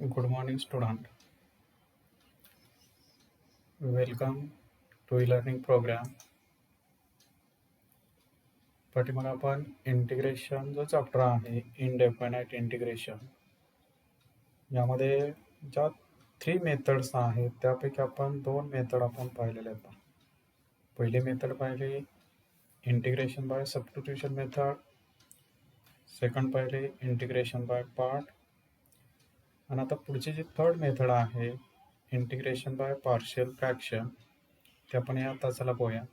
Good morning, student. Welcome to e-learning program. पाठीमागे आपण integration जो चॅप्टर आहे इनडेफिनाइट इंटिग्रेशन यामध्ये ज्या 3 मेथड्स आहेत त्यापैकी आपण 2 मेथड आपण पाहिलेले आहेत. पहिली मेथड पाहिली integration by substitution method, second पाहिली इंटिग्रेशन बाय पार्ट, आणि आता पुढची जी थर्ड मेथड आहे इंटिग्रेशन बाय पार्शियल फ्रॅक्शन ते आपण या तासाला पाहूया.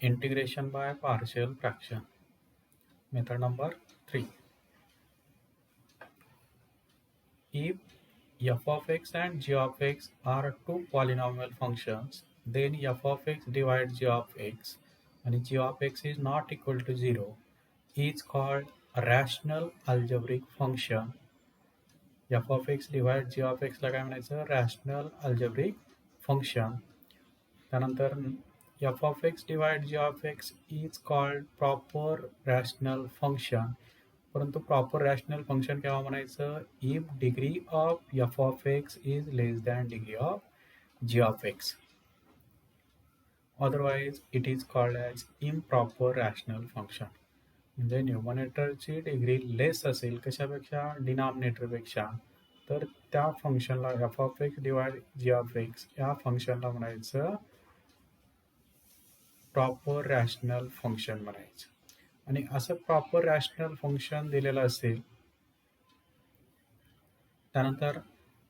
Integration by partial fraction. Method number 3. If f of x and g of x are two polynomial functions, then f of x divides g of x and g of x is not equal to 0 is called a rational algebraic function. f of x divides g of x ला काय म्हणायचं? Rational algebraic function. त्यानंतर f of x divided g of x is called proper rational function. परंतु proper rational function केव्हा म्हणायचं? If degree of f of x is less than degree of g of x. Otherwise it is called as improper rational function. म्हणजे न्यूमरेटरची degree लेस असेल कशापेक्षा? डिनॉमिनेटरपेक्षा, तर त्या फंक्शनला f of x divide g of x या फंक्शनला म्हणायचं प्रॉपर रॅशनल फंक्शन म्हणायचं. आणि असं प्रॉपर रॅशनल फंक्शन दिलेलं असेल त्यानंतर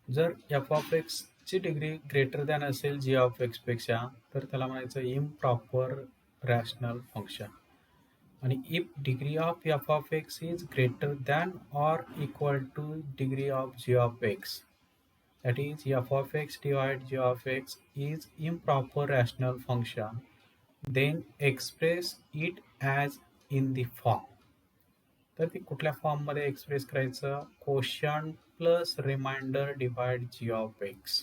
जर f of x ची डिग्री ग्रेटर दॅन असेल g of x पेक्षा तर त्याला म्हणायचं इम्प्रॉपर रॅशनल फंक्शन. आणि if degree of f of x is greater than or equal two degree of g of x, that is f of x divided g of x is improper rational function, then express it as in the form. तर ती कुठल्या form मध्ये express करायचं? Quotient plus remainder divide g of x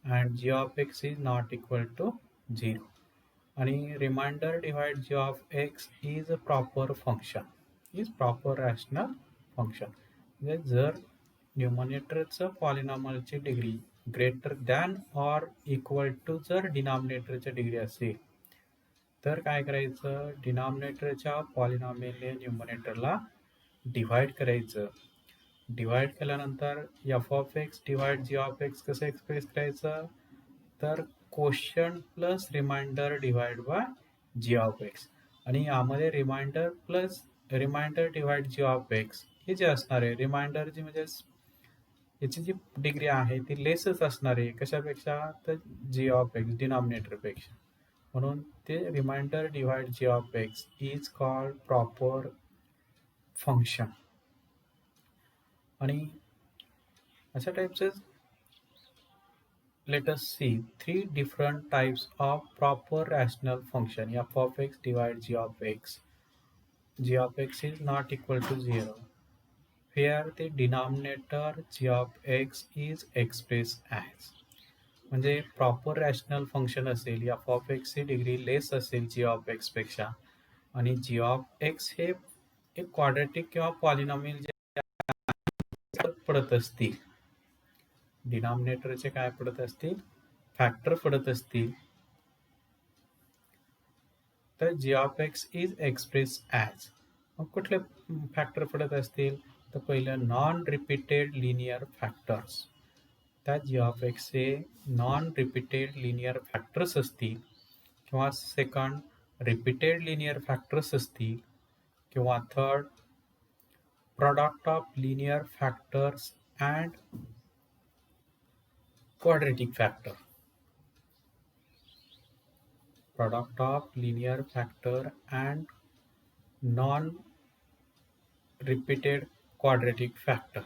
and g of x is not equal to 0 आणि remainder divide g of x is a proper function, is proper rational function. म्हणजे जर न्यूमरेटरचं पॉलिनॉमियलची degree greater than or equal to जर डिनॉमिनेटरची degree असेल तर काय करायचं? डिनॉमिनेटरच्या पॉलिनॉमियलने न्यूमरेटरला डिवाइड करायचं. डिवाइड केल्यानंतर f of x divide g of x कसं एक्सप्रेस करायचं? तर quotient plus remainder divide by g of x. आणि यामध्ये remainder plus remainder divide g of x हे जे असणार आहे, रिमाइंडरची म्हणजे याची जी डिग्री आहे ती लेसच असणार आहे कशापेक्षा? तर g of x डिनॉमिनेटरपेक्षा. म्हणून ते remainder divide g of x is called proper function. आणि अशा टाइपचे let us see 3 different types of proper rational function. f of x divided g of x. g of x is not equal to 0 where the denominator g of x is expressed as. म्हणजे proper rational function असेल f of x ची degree लेस असेल g of x पेक्षा आणि g of x हे एक quadratic किंवा polynomial जे पडत असतील, डिनॉमिनेटरचे काय पडत असतील? फॅक्टर पडत असतील, तर g of x is express as. मग कुठले फॅक्टर पडत असतील? तर पहिलं नॉन रिपीटेड लिनियर फॅक्टर्स. त्या g of x चे नॉन रिपीटेड लिनियर फॅक्टर्स असतील, किंवा सेकंड रिपीटेड लिनियर फॅक्टर्स असतील, किंवा third product of linear factors and quadratic factor. Product of linear factor and non repeated quadratic factor.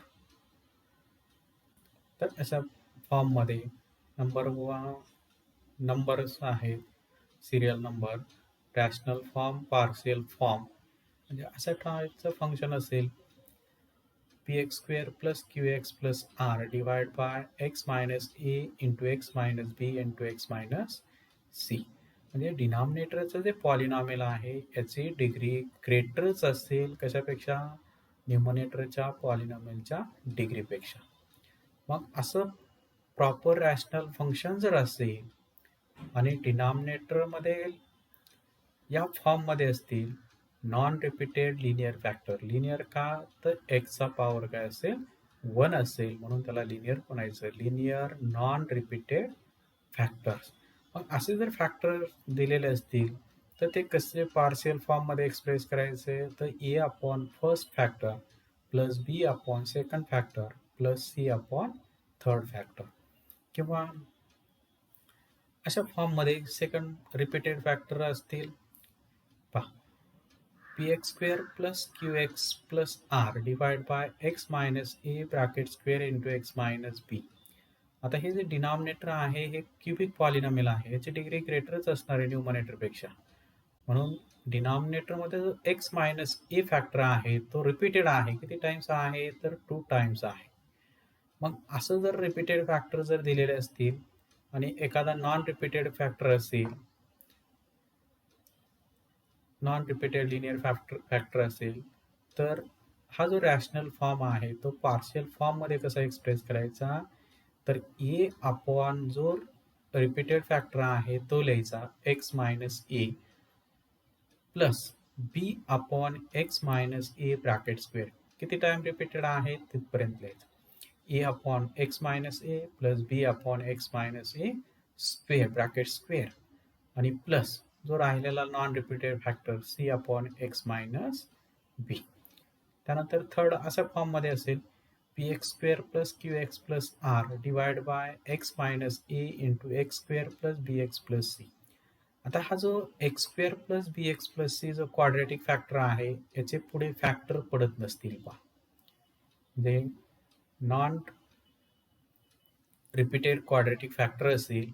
तर अशा फॉर्ममध्ये numbers आहेत, serial number, rational form, partial form. म्हणजे अशा टाईपचं फंक्शन असेल px² plus qx plus r divide by x minus a into x minus b into x minus c. म्हणजे डिनॉमिनेटरचं जे पॉलिनॉमियल आहे याची डिग्री ग्रेटरच असेल कशापेक्षा, न्यूमरेटरच्या पॉलिनॉमियलच्या डिग्रीपेक्षा. मग असं प्रॉपर रॅशनल फंक्शन जर असेल आणि डिनॉमिनेटरमध्ये या फॉर्ममध्ये असतील non repeated linear factor. Linear का, तर एक्सचा पॉवर काय असेल 1 असेल म्हणून त्याला लिनियर म्हणायचं. Linear non repeated factors. मग असे जर फॅक्टर दिलेले असतील तर ते कसे पार्शियल फॉर्ममध्ये एक्सप्रेस करायचे, तर A upon first factor plus B upon second factor plus C upon third factor. किंवा अशा फॉर्ममध्ये सेकंड रिपीटेड फॅक्टर असतील पहा, P X square plus Q X plus R divide by X minus A bracket square into X minus B. आता हे जे denominator आहे हे क्युबिक पॉलिनॉमियल आहे, याची डिग्री ग्रेटरच असणार आहे न्यूमरेटरपेक्षा. म्हणून डिनॉमिनेटरमध्ये जो एक्स मायनस ए फॅक्टर आहे तो रिपीटेड आहे. किती टाइम्स आहे, तर 2 टाइम्स आहे. मग असं जर रिपीटेड फॅक्टर जर दिलेले असतील आणि एखादा नॉन रिपीटेड फॅक्टर असेल, नॉन रिपीटेड लिनियर फॅक्टर असेल, तर हा जो रॅशनल फॉर्म आहे तो पार्शियल फॉर्ममध्ये कसा एक्सप्रेस करायचा, तर ए अपॉन जो रिपीटेड फॅक्टर आहे तो लिहायचा X minus A plus B upon X minus A bracket square. किती टाइम रिपीटेड आहे तिथपर्यंत लिहायचं. A upon X minus A plus B upon X minus A square bracket square आणि plus जो राहिलेला non repeated factor C upon X minus B. त्यानंतर third अशा फॉर्ममध्ये असेल P X square plus Q X plus R divide by X minus A into x square plus B X plus c. आता हा जो x square plus B X plus C जो quadratic factor आहे याचे पुढे फॅक्टर पडत नसतील पहा. म्हणजे नॉन रिपीटेड क्वाड्रॅटिक फॅक्टर असेल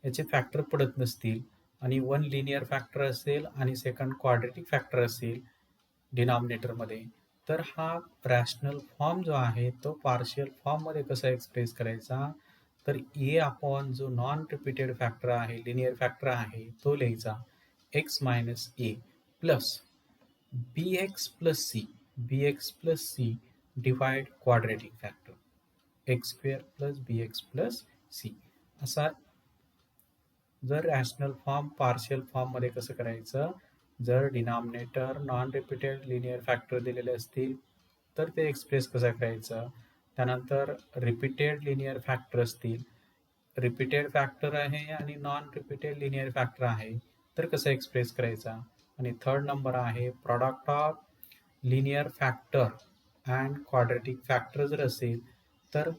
याचे फॅक्टर पडत नसतील आणि 1 लिनियर फॅक्टर असेल आणि सेकंड क्वाड्रॅटिक फॅक्टर असेल डिनॉमिनेटरमध्ये, तर हा रॅशनल फॉर्म जो आहे तो पार्शियल फॉर्ममध्ये कसा एक्सप्रेस करायचा, तर ए अपॉन जो नॉन रिपीटेड फॅक्टर आहे लिनियर फॅक्टर आहे तो लिहायचा X minus A plus B X plus C divide quadratic factor X square plus B X plus C. असा जर रॅशनल फॉर्म पार्शियल फॉर्ममध्ये कसं करायचं, जर denominator non repeated linear factor दिलेले असतील तर ते एक्सप्रेस कसं करायचं. त्यानंतर रिपीटेड लिनियर फॅक्टर असतील, रिपीटेड फॅक्टर आहे आणि नॉन रिपीटेड लिनियर फॅक्टर आहे तर कसं एक्सप्रेस करायचा. आणि थर्ड नंबर आहे product of linear factor and quadratic factor जर असेल तर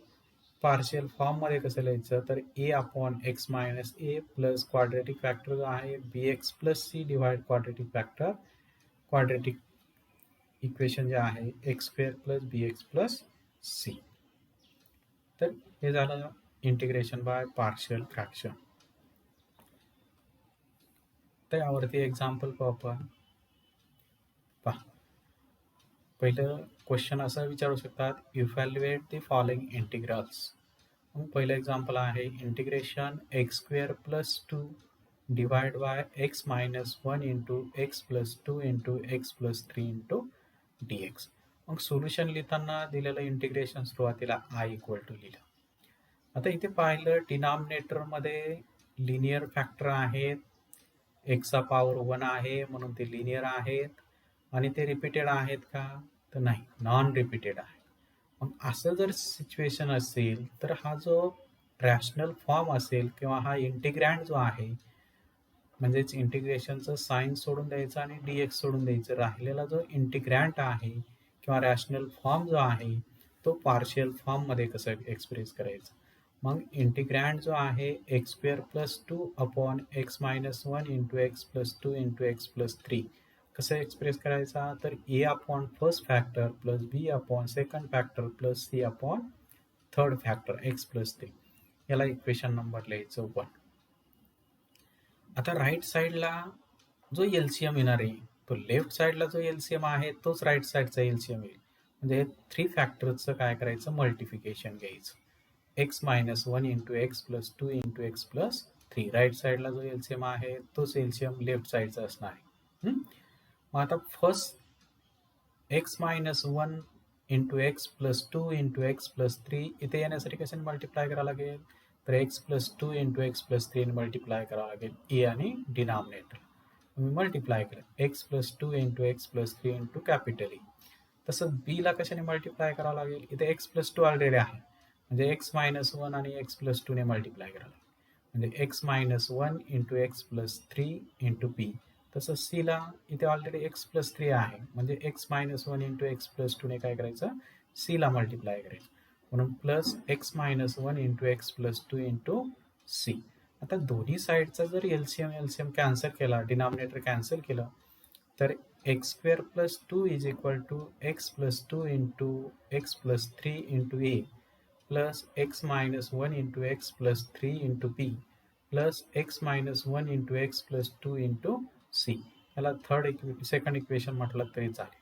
पार्शियल फॉर्ममध्ये कसं लिहायचं, तर A upon X minus A plus quadratic factor जो आहे B X plus C divide quadratic factor quadratic equation जे आहे X square plus B X plus C. तर हे झालं इंटिग्रेशन बाय पार्शियल फ्रॅक्शन. तर यावरती एक्झाम्पल पाहू आपण. पहा, पहिलं क्वेश्चन असा विचारू शकतात इव्हॅल्युएट द फॉलोइंग इंटिग्रल्स. मग पहिलं एक्झाम्पल आहे integration x square plus 2 divide by X minus 1 into x plus 2 into x plus 3 into D x. मग सोल्युशन लिहिताना दिलेलं इंटिग्रेशन सुरुवातीला आय इक्वल टू लिहिलं. आता इथे पाहिलं डिनॉमिनेटरमध्ये लिनियर फॅक्टर आहेत, एक्सचा पॉवर 1 आहे म्हणून ते लिनियर आहेत आणि ते रिपीटेड आहेत का, तर नाही, नॉन रिपीटेड आहे. मग असं जर सिच्युएशन असेल तर हा जो रॅशनल फॉर्म असेल किंवा हा इंटिग्रँड जो आहे, म्हणजेच इंटिग्रेशनचं साइन सोडून द्यायचं आणि डी एक्स सोडून द्यायचं, राहिलेला जो इंटिग्रँट आहे किंवा रॅशनल फॉर्म जो आहे तो पार्शियल फॉर्ममध्ये कसं एक्सप्रेस करायचं. मग इंटिग्रँड जो आहे X square plus 2 upon X minus 1 into x plus 2 into x plus 3 कसं एक्सप्रेस करायचा, तर A upon first factor plus B upon second factor plus C upon third factor X plus 3. याला equation number लिहायचं 1. आता right साईडला जो LCM येणार आहे तो लेफ्ट साईडला जो एलसीएम आहे तोच राईट साईडचा एलसीएम येईल. म्हणजे 3 फॅक्टरचं काय करायचं, मल्टिफिकेशन घ्यायचं. X minus 1 into x plus 2 into x plus 3 right साईडला जो एलसीएम आहे तोच एलसीएम लेफ्ट साईडचा असणार आहे. मग आता first x minus 1 into x plus 2 into x plus 3 इथे येण्यासाठी कशाने मल्टिप्लाय करावं लागेल, तर x plus 2 into x plus 3 multiply करावं लागेल ए आणि डिनॉमिनेटर. मी मल्टिप्लाय केलं x plus 2 into x plus 3 into capital E. तसं बीला कशाने मल्टिप्लाय करावं लागेल, इथे एक्स प्लस 2 ऑलरेडी आहे म्हणजे एक्स मायनस 1 आणि एक्स प्लस 2 ने मल्टिप्लाय करावं लागेल म्हणजे X minus 1 into x plus 3 into B. तसं सीला इथे ऑलरेडी एक्स प्लस 3 आहे म्हणजे X minus 1 into x plus 2 ने काय करायचं, सीला मल्टिप्लाय करायचं म्हणून plus x minus 1 into x plus 2 into C. आता दोन्ही साईडचा जर एलसीएम एलसीएम कॅन्सल केला, डिनॉमिनेटर कॅन्सल केलं, तर X square plus 2 is equal to x plus 2 into x plus 3 into A plus x minus 1 into x plus 3 into B plus x minus 1 into x plus 2 into C. याला second equation म्हटलं तरी चालेल.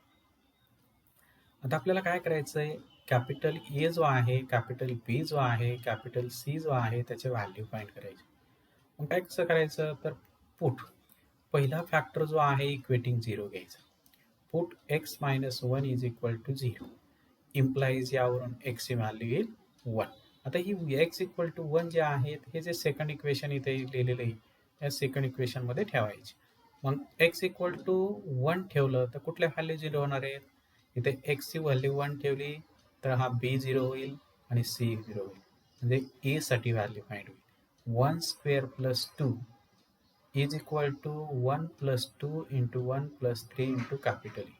आता आपल्याला काय करायचं आहे, capital ए जो आहे, कॅपिटल बी जो आहे, कॅपिटल सी जो आहे त्याचे व्हॅल्यू फाइंड करायचे. मग काय कसं करायचं, तर पुट पहिला फॅक्टर जो आहे इक्वेटिंग 0 घ्यायचा. Put x minus 1 is equal to 0 implies यावरून एक्सची व्हॅल्यू येईल 1. आता ही एक्स इक्वल टू 1 जे आहेत हे जे सेकंड इक्वेशन इथे लिहिलेलं आहे या सेकंड इक्वेशनमध्ये ठेवायचे. मग एक्स इक्वल टू 1 ठेवलं तर कुठल्या व्हॅल्यू 0 होणार आहेत, इथे एक्सची व्हॅल्यू 1 ठेवली तर हा बी 0 होईल आणि सी 0 होईल म्हणजे ए साठी व्हॅल्यू फाइंड होईल. 1 square plus 2 is equal to 1 plus 2 into 1 plus 3 into capital E.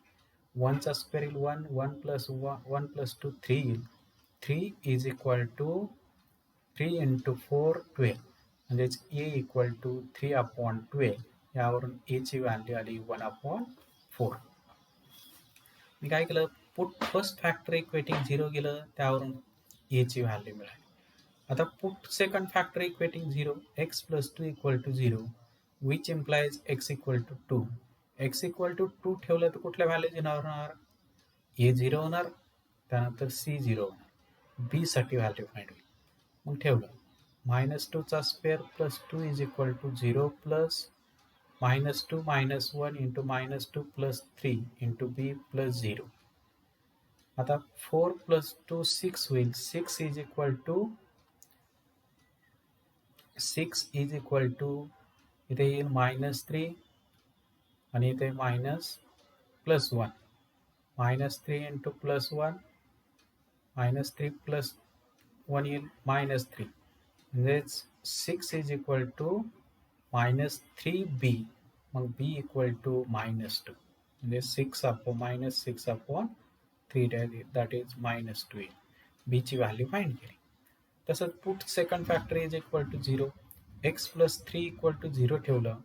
1चा स्क्वेअर येईल 1, 1 प्लस 1 प्लस 2 3 येईल. 3 इज इक्वल टू 3 इंटू 4 12 म्हणजेच ए इक्वल टू 3 अपॉन 12. यावरून एची व्हॅल्यू आली 1 अपॉन 4. मी काय केलं, पुट फर्स्ट फॅक्टर इक्वेटिंग 0 गेलं त्यावरून एची व्हॅल्यू मिळाली. आता put second factor equating 0 x plus 2 equal to 0 which implies x equal to 2. X equal to 2 ठेवलं तर कुठल्या व्हॅल्यू होणार, ए 0 होणार, त्यानंतर सी 0 होणार, बी साठी व्हॅल्यू फाइंड होईल. मग ठेवलं मायनस 2चा square plus 2 is equal to 0 plus minus 2 minus 1 into minus 2 plus 3 into B plus 0. आता 4 प्लस 2 6 होईल. 6 इज इक्वल टू इथे येईल मायनस 3 आणि इथे minus plus 1. Minus 3 into plus 1 minus 3 plus 1 येईल मायनस 3 म्हणजेच 6 is equal to minus 3 b. मग b equal to minus 2 म्हणजे 6 upon minus 6 upon 3 that is minus 2 येईल. बीची व्हॅल्यू फाइंड केली. तसंच put second factor is equal to 0 x plus 3 equal to 0 ठेवलं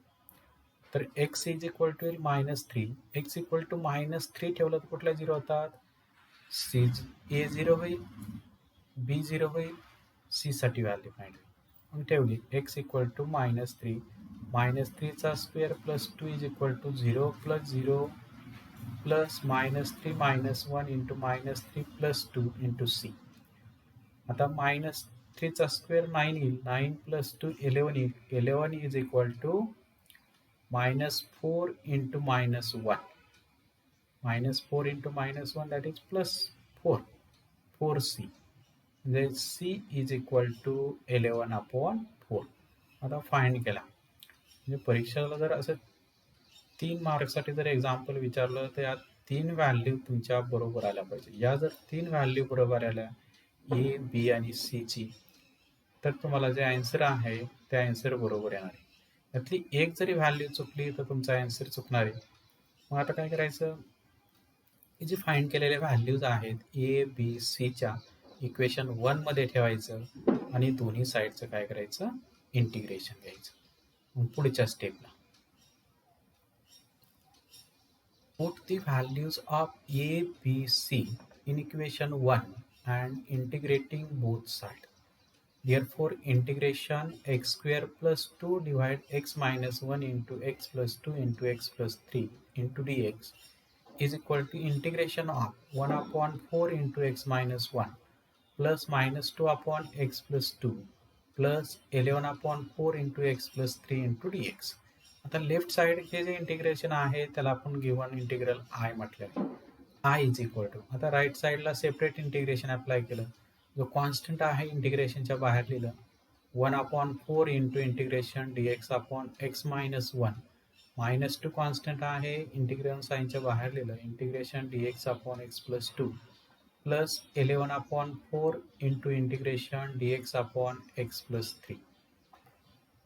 तर एक्स इज इक्वल टू येईल minus 3. X equal to minus 3 ठेवलं तर कुठल्या 0 होतात, सी ए 0 होईल, बी 0 होईल, सी साठी व्हॅल्यू फाइंड होईल. मग ठेवली X equal to minus 3 minus 3चा square plus 2 is equal to 0 plus 0 plus minus 3 minus 1 into minus 3 plus 2 into C. आता मायनस 3चा स्क्वेअर 9 येईल, 9 प्लस 2 11 येईल. 11 is equal to minus 4 into minus 1 minus 4 into minus 1 that is plus 4 4c म्हणजे c is equal to 11 upon 4. आता find केला म्हणजे परीक्षेला जर असं 3 मार्कसाठी जर एक्झाम्पल विचारलं तर या 3 व्हॅल्यू तुमच्या बरोबर आल्या पाहिजे. या जर 3 व्हॅल्यू बरोबर आल्या ए बी आणि सी ची तर तुम्हाला जे आन्सर आहे ते आन्सर बरोबर येणार आहे. यातली एक जरी व्हॅल्यू चुकली तर तुमचा आन्सर चुकणार आहे. मग आता काय करायचं, हे जे फाइंड केलेले व्हॅल्यूज आहेत ए बी सीच्या इक्वेशन 1 मध्ये ठेवायचं आणि दोन्ही साईडचं काय करायचं, इंटिग्रेशन घ्यायचं. मग पुढच्या स्टेपला put the values of a b c in equation 1 and integrating both sides. Therefore integration x square plus 2 divide x minus 1 into x plus 2 into x plus 3 into dx is equal to integration of 1 upon 4 into x minus 1 plus minus 2 upon x plus 2 plus 11/4 into x plus 3 into D x. आता left side हे जे integration आहे त्याला आपण given integral I म्हटलेलं आहे. I is equal to, आता right साईडला सेपरेट इंटिग्रेशन अप्लाय केलं, जो कॉन्स्टंट आहे इंटिग्रेशनच्या बाहेर लिहिलं 1/4 into integration D X upon X minus 1. -2 constant आहे, इंटिग्रेशन साईनच्या बाहेर लिहिलं integration D X upon X plus 2 plus 11/4 into integration D X upon X plus 3.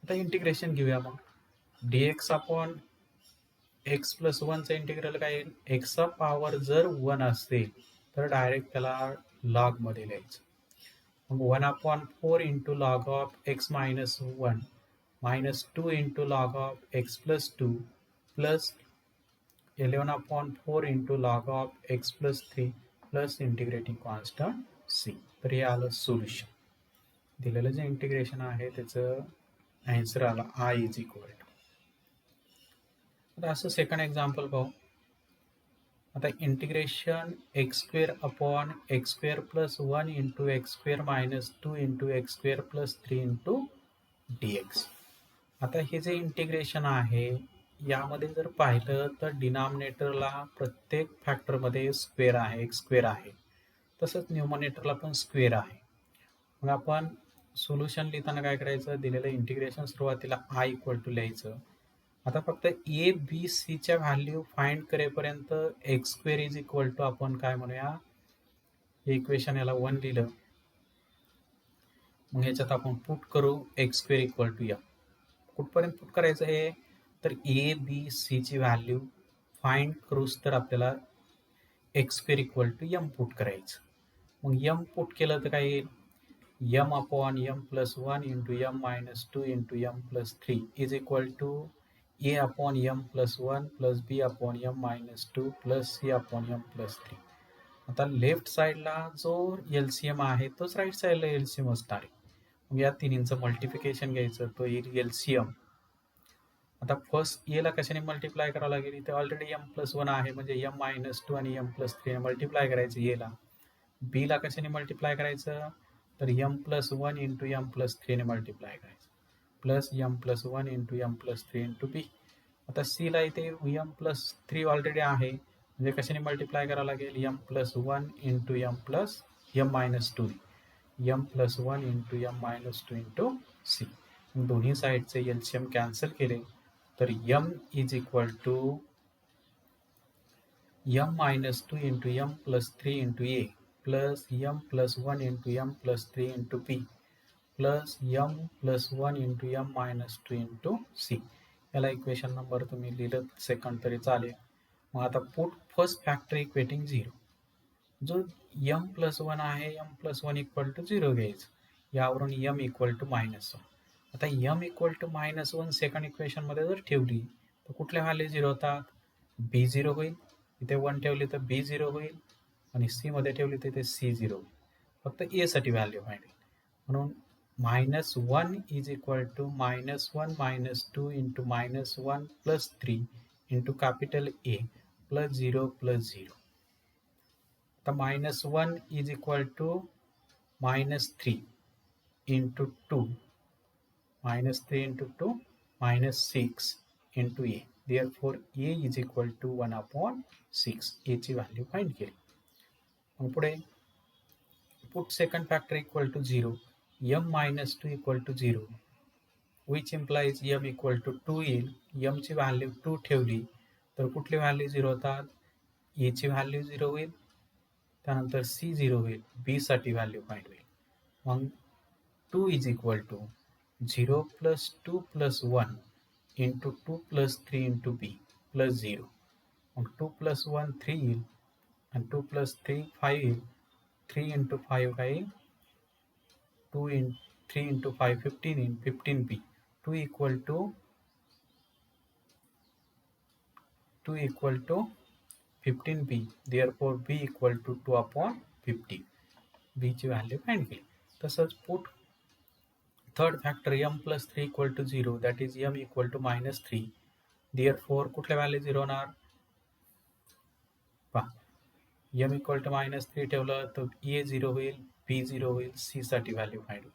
आता इंटिग्रेशन घेऊया मग. D X upon X plus 1चं इंटिग्रल काय येईल, एक्सचा पॉवर जर 1 असेल तर डायरेक्ट त्याला लॉगमध्ये लिहायचं. मग 1/4 into log of x minus 1 -2 into log of x plus 2 plus 11/4 into log of x plus 3 plus integrating constant c. तर हे आलं सोल्युशन. दिलेलं जे इंटिग्रेशन आहे त्याचं ॲन्सर आला आय इज इक्वल टू. आता असं सेकंड एक्झाम्पल पाहू. आता integration x square upon x square plus 1 into x square minus 2 into x square plus 3 into D x. आता हे जे इंटिग्रेशन आहे यामध्ये जर पाहिलं तर डिनॉमिनेटरला प्रत्येक फॅक्टरमध्ये स्क्वेअर आहे, एक स्क्वेअर आहे, तसंच न्यूमरेटरला पण स्क्वेअर आहे. मग आपण सोल्युशन लिहिताना काय करायचं, दिलेलं इंटिग्रेशन सुरुवातीला आय इक्वल टू लिहायचं. आता फक्त ए बी सीच्या व्हॅल्यू फाइंड करेपर्यंत x square is equal to आपण काय म्हणूया, हे इक्वेशन याला 1 लिहिलं. मग ह्याच्यात आपण पुट करू x square equal to m. कुठपर्यंत पुट करायचं हे, तर ए बी सीची व्हॅल्यू फाइंड करूस तर आपल्याला x square equal to m put करायचं. मग एम पुट केलं तर काय येईल, m upon m plus 1 into m minus 2 into M plus 3 is equal to a upon m plus 1 plus B upon m minus 2 plus C upon m plus 3. आता left साईडला जो LCM आहे तोच right साईडला एलसीएम असणार आहे. मग या तिन्हींचं मल्टिप्लिकेशन घ्यायचं, तो येईल एलसीएम. आता फर्स्ट एला कशाने मल्टिप्लाय करावं लागेल, इथे ऑलरेडी एम प्लस 1 आहे म्हणजे एम मायनस 2 आणि एम प्लस 3 मल्टिप्लाय करायचं एला. बीला कशाने मल्टिप्लाय करायचं, तर M plus 1 into M plus 3 multiply करायचं plus M plus 1 into M plus 3 into B. आता सीला इथे एम प्लस 3 ऑलरेडी आहे म्हणजे कशाने मल्टिप्लाय करावं लागेल, m plus 1 into M plus m minus 2 m plus 1 into m minus 2 into c. दोन्ही साईडचे एलसीएम कॅन्सल केले तर m is equal to m minus 2 into M plus 3 into A plus M plus 1 into M plus 3 into p plus M plus 1 into m minus 2 into C. याला equation number तुम्ही लिहिलं second तरी चालेल. मग आता put first factor equating 0. जो M plus 1 आहे M plus 1 equal to 0 घ्यायचं, यावरून एम इक्वल टू -1. आता एम इक्वल टू -1 सेकंड इक्वेशनमध्ये जर ठेवली तर कुठल्या व्हॅल्यू 0 होतात, बी 0 होईल, इथे 1 ठेवली तर बी 0 होईल आणि सी मध्ये ठेवली तर इथे सी 0 होईल. फक्त ए साठी व्हॅल्यू फाइंड होईल. म्हणून -1 is equal to -1 -2 into -1 plus 3 into capital A plus 0 plus 0. आता -1 is equal to -3 into 2 -3 into 2 -6 into a. Therefore a is equal to 1/6. a ची व्हॅल्यू फाइंड केली. मग पुढे put second factor equal to 0, m minus 2 equal to 0 which implies m equal to 2 येईल. m ची value 2 ठेवली तर कुठली value 0 होतात, a ची व्हॅल्यू 0 होईल, त्यानंतर c 0 होईल, b साठी व्हॅल्यू फाइंड होईल. मग 2 is equal to 0 plus 2 plus 1 into 2 plus 3 into B plus 0. मग 2 प्लस 1 3 येईल आणि 2 प्लस 3 5 येईल. 3 इंटू 5 काय येईल, 3 इंटू 5 15 येईल, 15 b. 2 equal to 15 b. Therefore b equal to 2/50. B ची व्हॅल्यू फाइंड केली. तसंच put third factor m plus 3 equal to 0 that is m equal to -3. Therefore कुठल्या व्हॅल्यू 0 होणार, पहा m इक्वल टू -3 ठेवलं तर a 0 होईल, b 0 होईल, c साठी व्हॅल्यू फाइंड होईल.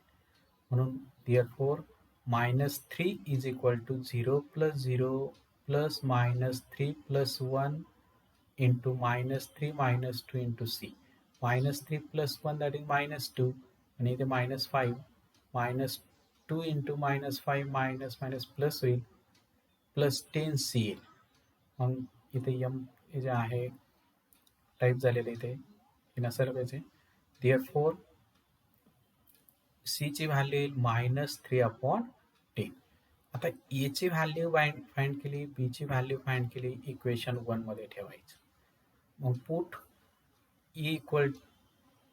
म्हणून therefore -3 is equal to 0 plus 0 plus -3 plus 1 into -3 -2 into c. -3 plus 1 that is -2 आणि इथे -5 -2 into -5 minus प्लस होईल प्लस 10c येईल. मग इथे m जे आहे टाईप झालेलं इथे हे नसायला पाहिजे. therefore c ची व्हॅल्यू येईल -3/10. आता a ची व्हॅल्यू फाइंड केली, b ची व्हॅल्यू फाइंड केली, इक्वेशन 1 मध्ये ठेवायचं. मग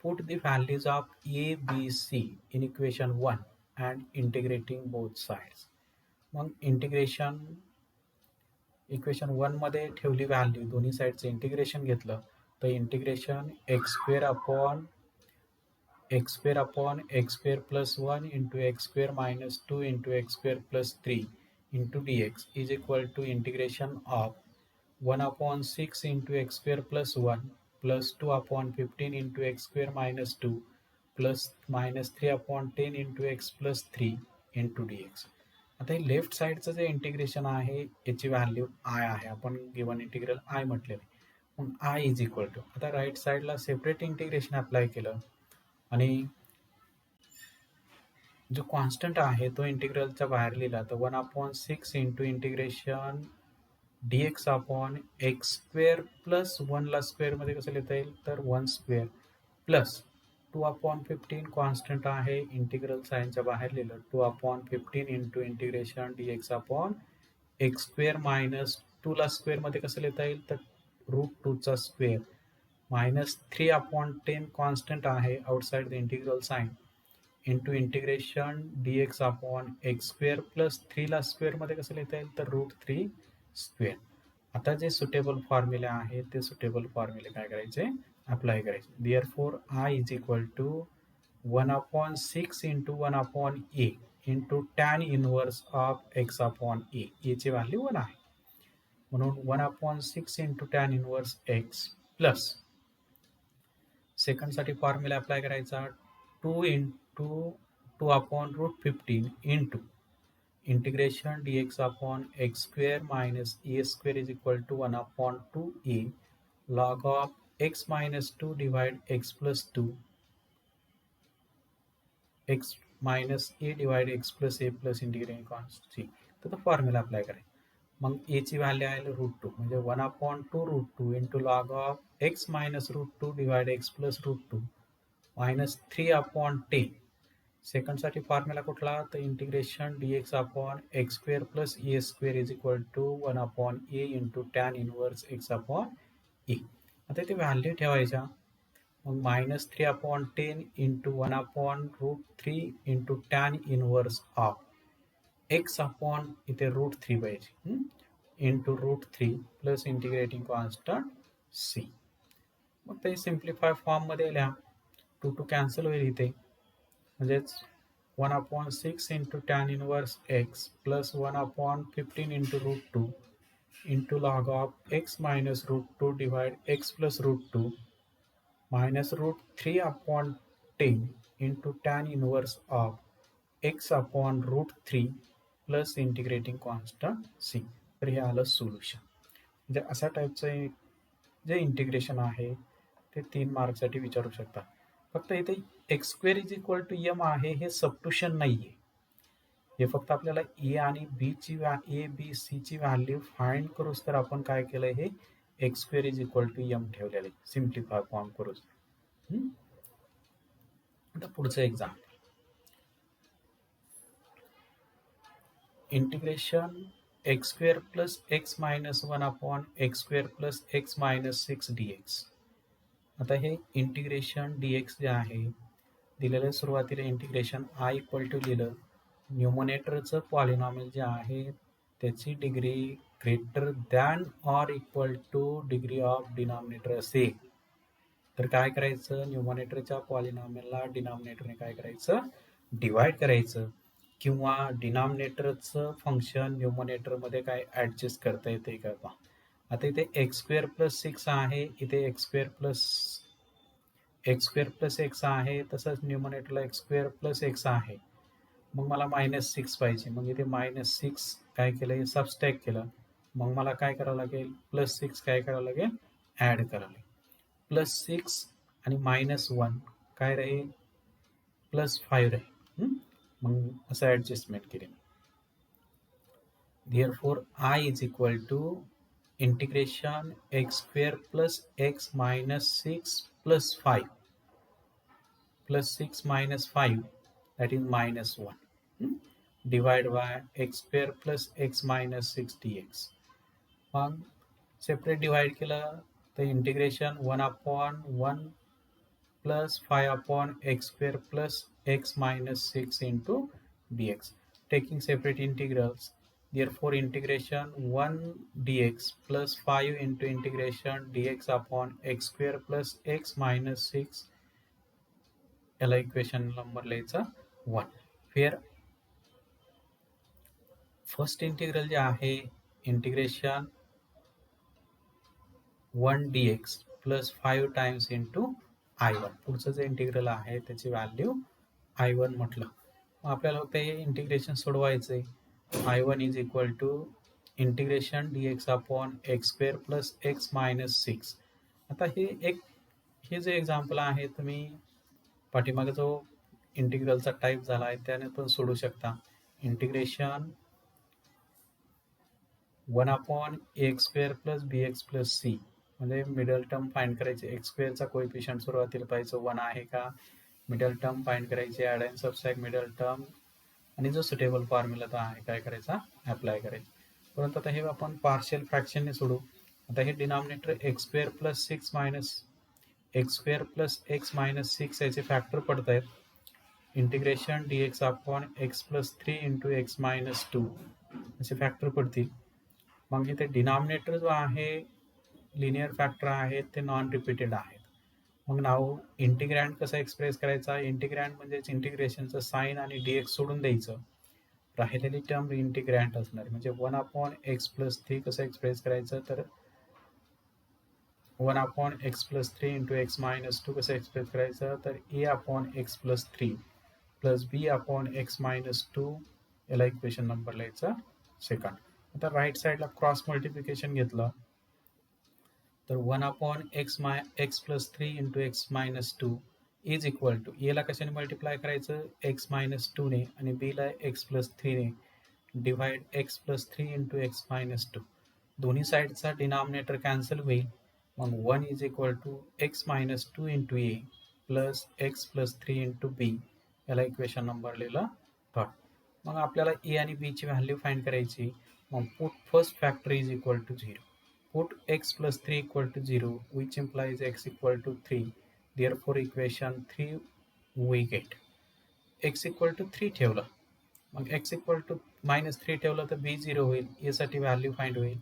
put the values of a, b, c in equation 1 and integrating both sides. मग इक्वेशन 1 मध्ये ठेवली व्हॅल्यू, दोन्ही साईडचं इंटिग्रेशन घेतलं तर integration x square plus 1 into x square minus 2 into x square plus 3 into dx is equal to integration of 1/6 into x square plus 1 plus 2/15 into x square minus 2 plus -3/10 into x plus 3 into dx. आता हे left साईडचं जे integration आहे याची value I आहे, आपण given integral I म्हटलेलं आहे. मग आय इज इक्वल टू, आता राईट साईडला सेपरेट इंटिग्रेशन अप्लाय केलं आणि जो कॉन्स्टंट आहे तो इंटिग्रलच्या बाहेर लिहिला तर 1/6 into integration dx upon x square plus 1 ला स्क्वेअर मध्ये कसं लिहिता येईल तर 1 स्क्वेअर प्लस 2/15 कॉन्स्टंट आहे, इंटिग्रल साइनच्या बाहेर लिहिलं 2/15 into integration dx upon x square minus 2 ला स्क्वेअर मध्ये कसं लिहिता येईल तर √2 चा स्क्वेअर -3/10 कॉन्स्टंट आहे outside the integral sine into integration dx upon x square plus 3 ला स्क्वेअर मध्ये कसं लिहिता येईल तर √3 स्क्वेअर. आता जे सुटेबल फॉर्म्युले आहे ते सुटेबल फॉर्म्युले काय करायचे अप्लाय करायचे. therefore I is equal to 1/6 into 1/a into tan inverse of x upon a. ची व्हॅल्यू 1 आहे म्हणून 1/6 into tan inverse x plus second साठी फॉर्म्युला अप्लाय करायचा 2 into 2/√15 into integration dx upon x square minus a square is equal to 1/2a log of x minus 2 divide x plus 2 x minus a divide x plus a plus integrating constant c. तर formula apply करायचा. मग a ची value आहे √2 म्हणजे 1/2√2 into log of x minus √2 divide x plus √2 minus 3/10. Second साठी formula कुठला तर integration dx upon x square plus A square is equal to 1/a into tan inverse x upon A. आता इथे value ठेवायच्या. मग -3/10 into 1/√3 into tan inverse of x upon इथे √3 पाहिजे into √3 plus integrating constant c. मग ते simplify form मध्ये लिहा. 2 कॅन्सल होईल इथे म्हणजेच 1/6 into tan inverse x plus 1/15 into √2 into log of x minus √2 divide x plus √2 minus √3/10 into tan inverse of x upon √3 plus integrating constant c. तर हे आलं सोल्युशन. म्हणजे अशा टाईपचं जे इंटिग्रेशन आहे ते 3 मार्कसाठी विचारू शकता. फक्त इथे x square is equal to m आहे, हे सबट्युशन नाहीये. हे फक्त आपल्याला ए आणि बी सी ची व्हॅल्यू फाइंड करूच तर आपण काय केलंय हे x square is equal to m ठेवलेलं आहे सिम्प्लिफाय फॉर्म करूच. आता पुढचं example integration x square plus x minus 1 upon x square plus x minus 6 dx. आता हे इंटिग्रेशन dx जे आहे दिलेलं सुरुवातीला इंटिग्रेशन आय इक्वल टू लिहिलं. न्यूमरेटरचं पॉलिनॉमियल जे आहे त्याची degree greater than or equal two degree of denominator असेल तर काय करायचं न्यूमरेटरच्या पॉलिनॉमियलला डिनॉमिनेटरने काय करायचं डिवाइड करायचं किंवा डिनॉमिनेटरचं फंक्शन न्यूमरेटरमध्ये काय ॲडजस्ट करता येते का पहा. आता इथे एक्स स्क्वेअर प्लस 6 आहे, इथे एक्स स्क्वेअर प्लस एक्स आहे, तसंच न्यूमरेटरला एक्स स्क्वेअर प्लस एक्स आहे. मग मला -6 पाहिजे. मग इथे -6 काय केलं, सबस्ट्रॅक्ट केलं. मग मला काय करावं लागेल, +6 काय करावं लागेल, ॲड करावं लागेल. +6 आणि -1 काय राहील, +5 राहील. मग असं ॲडजस्टमेंट केली. Therefore I is equal to integration x square plus x minus 6 plus 5 plus 6 minus 5, that is -1, divided by x square plus x minus 6 dx. मग सेपरेट डिवाइड केलं तर integration 1/1 plus 5 upon x square plus x minus 6 into dx. Taking separate integrals, therefore integration 1 dx plus 5 into integration dx upon x square plus x minus 6, याला equation number लिहायचा 1. फिर first integral जे आहे integration 1 dx plus 5 times into I1. पुढचं जे integral आहे त्याची value I1 म्हटलं. मग आपल्याला फक्त हे इंटिग्रेशन सोडवायचं आहे. I1 is equal to integration dx upon x square plus x minus 6. आता हे जे एक्झाम्पल आहे तुम्ही पाठीमागे जो इंटिग्रलचा टाईप झाला आहे त्याने पण सोडू शकता. Integration 1/x² plus bx plus c, म्हणजे मिडल टर्म फाइंड करायचे. एक्स स्क्वेअरचा कोएफिशियंट सुरुवातीला पाहिजे 1 आहे का, मिडल टर्म फाइंड करायचे, add and subtract middle term, आणि जो सुटेबल फॉर्म्युला तो आहे काय करायचा, अप्लाय करायचा. परंतु आता हे आपण पार्शियल फ्रॅक्शनने सोडू. आता हे denominator x² plus 6 minus x² plus x minus 6 याचे फॅक्टर पडत आहेत. Integration dx upon x plus 3 into x minus 2 असे फॅक्टर पडतील. मग इथे डिनॉमिनेटर जो आहे लिनियर फॅक्टर आहेत ते नॉन रिपीटेड आहेत. मग नाव इंटिग्रँड कसं एक्सप्रेस करायचा, इंटिग्रँड म्हणजेच इंटिग्रेशनचं साईन आणि dx सोडून द्यायचं, राहिलेली टर्म इंटिग्रँड असणार. म्हणजे 1/x प्लस 3 कसं एक्सप्रेस करायचं, तर 1/x plus 3 into X minus 2 कसं एक्सप्रेस करायचं, तर a/x plus 3 plus b/x minus 2, याला इक्वेशन नंबर लिहायचा सेकंड. आता राईट साईडला क्रॉस मल्टिप्लिकेशन घेतलं तर 1/x plus 3 into X minus 2 is equal to, एला कशाने मल्टिप्लाय करायचं, एक्स मायनस 2ने, आणि बीला एक्स प्लस 3ने, divide x plus 3 into X minus 2. दोन्ही साईडचा डिनॉमिनेटर कॅन्सल होईल. मग 1 is equal to X minus 2 into A plus x plus 3 into B, याला इक्वेशन नंबर लिहिलं थर्ड. मग आपल्याला ए आणि बीची व्हॅल्यू फाइंड करायची. मग put first factor is equal to 0. Put x plus 3 equal to 0, which implies x equal to 3. Therefore, equation 3 we get. x equal to 3 ठेवलं, मग x equal to -3 ठेवलं तर b 0 होईल. a साठी व्हॅल्यू फाइंड होईल.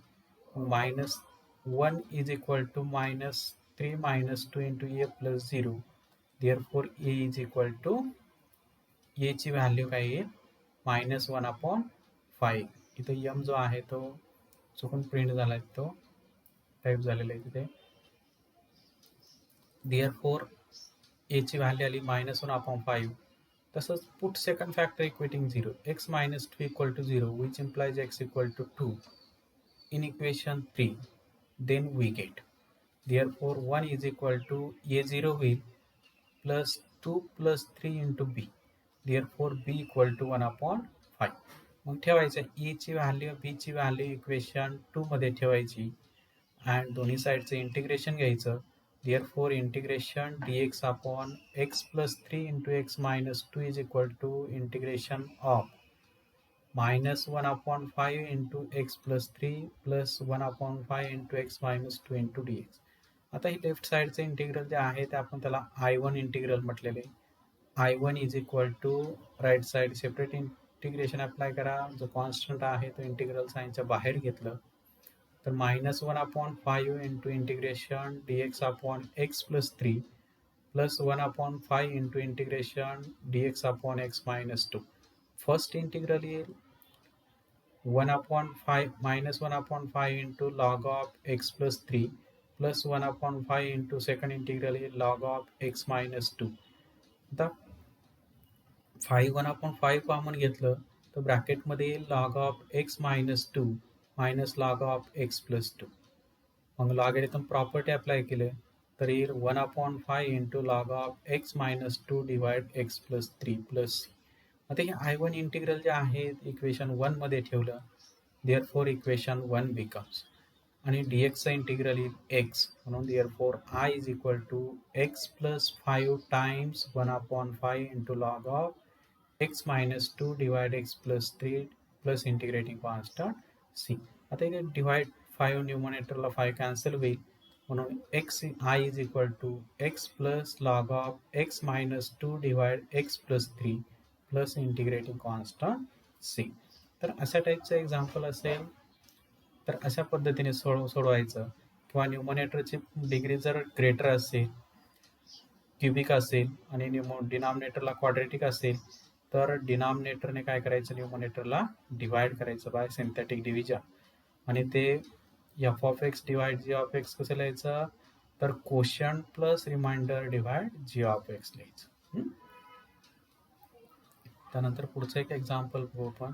-1 is equal to -3 minus 2 into a plus 0. Therefore, a is equal to, a ची value काय येईल, -1/5. इथं m जो आहे तो चुकून प्रिंट झाला आहे, तो टाईप झालेलं आहे तिथे. Therefore a ची व्हॅल्यू आली -1/5. तसंच put second factor equating 0, x minus 2 equal to 0, which implies x equal to 2 in equation 3. Then we get, therefore 1 is equal to a 0 होईल plus 2 plus 3 into b. Therefore b equal to 1/5. मग ठेवायचं e ची value b ची value equation 2 मध्ये ठेवायची आणि दोन्ही साईडचं इंटिग्रेशन घ्यायचं. Therefore integration dx upon x plus 3 into x minus 2 is equal to integration of -1/5 into x plus 3 plus 1/5 into x minus 2 into dx. आता ही लेफ्ट साईडचे इंटिग्रल जे आहे ते आपण त्याला I1 इंटिग्रल म्हटलेले. I1 is equal to, right side separate integration apply करा. जो कॉन्स्टंट आहे तो इंटिग्रल साईनच्या बाहेर घेतलं तर -1/5 into integration dx upon x plus 3 plus 1/5 into integration dx upon x minus 2. First integral येईल 1/5 into log of x plus 3 plus 1/5 into second integral येईल log of x minus 2. आता फाईव्ह 1/5 कॉमन घेतलं तर ब्रॅकेटमध्ये येईल log of x minus to minus log of x plus two. मग logarithm property apply केले तर येईल 1/5 into log of x minus two divide x plus three plus c. आता हे I1 इंटिग्रल जे आहे इक्वेशन 1 मध्ये ठेवलं, देअरफॉर इक्वेशन 1 बिकम्स, आणि dx चा इंटिग्रल येईल x, म्हणून therefore I is equal to x plus 5 times 1/5 into log of x minus two divide x plus three plus integrating constant c. आता इथे डिवाइड 5 न्यूमरेटरला 5 कॅन्सल होईल, म्हणून x I is equal to x plus log of x minus two divide x plus three plus integrating constant c. तर अशा टाईपचं example असेल तर अशा पद्धतीने सोडवायचं. किंवा न्यूमरेटरची डिग्री जर ग्रेटर असेल, क्युबिक असेल आणि डिनॉमिनेटरला क्वाड्रेटिक असेल तर डिनॉमिनेटरने काय करायचं, न्यूमरेटरला डिवाइड करायचं बाय सिंथेटिक डिव्हिजन. आणि ते f of x divide g of x कसं लिहायचं, तर quotient plus remainder divide g of x लिहायचं. त्यानंतर पुढचं एक एक्झाम्पल बघू आपण.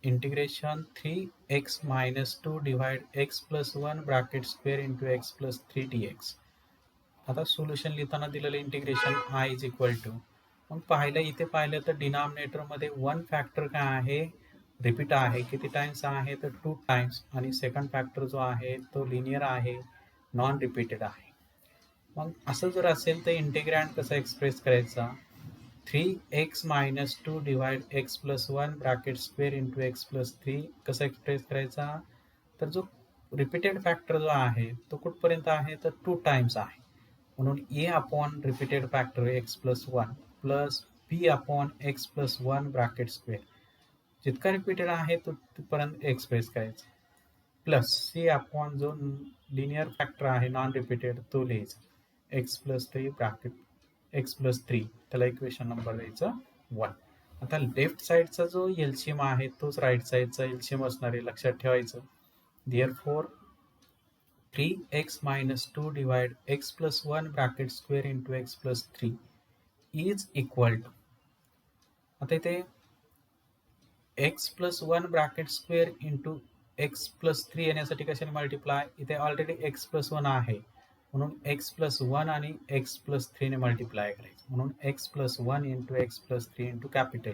Integration 3x minus two divide x plus one bracket square into x plus three d x. आता सोल्युशन लिहिताना दिलेलं integration I is equal to, मग इथे पाहिलं तर डिनॉमिनेटरमध्ये वन फॅक्टर काय आहे, रिपीट आहे. किती टाइम्स आहे तर 2 टाइम्स. आणि सेकंड फॅक्टर जो आहे तो लिनियर आहे, नॉन रिपीटेड आहे. मग असं जर असेल तर इंटिग्रँड कसा एक्सप्रेस करायचा, 3x minus two divide x plus one bracket square into x plus three कसा एक्सप्रेस करायचा, तर जो रिपीटेड फॅक्टर जो आहे तो कुठपर्यंत आहे तर 2 टाइम्स आहे, म्हणून A upon repeated factor X plus one plus B upon X plus one bracket square, जितका रिपीटेड आहे तो तिथपर्यंत एक्सप्रेस करायचा, प्लस सी अपॉन जो लिनियर फॅक्टर आहे नॉन रिपीटेड तो लिहायचा, X plus three bracket X plus three, त्याला इक्वेशन नंबर द्यायचा 1. आता लेफ्ट साईडचा जो एलसीएम आहे तोच राईट साईडचा एलसीएम असणार आहे, लक्षात ठेवायचं. Therefore 3x minus two divide x plus one bracket square into x plus three is equal to, आता इथे x plus one bracket square into x plus three येण्यासाठी कशाने मल्टिप्लाय, इथे ऑलरेडी एक्स प्लस वन आहे म्हणून X plus one आणि X plus थ्रीने multiply करायचं, म्हणून X plus one into x plus three into capital.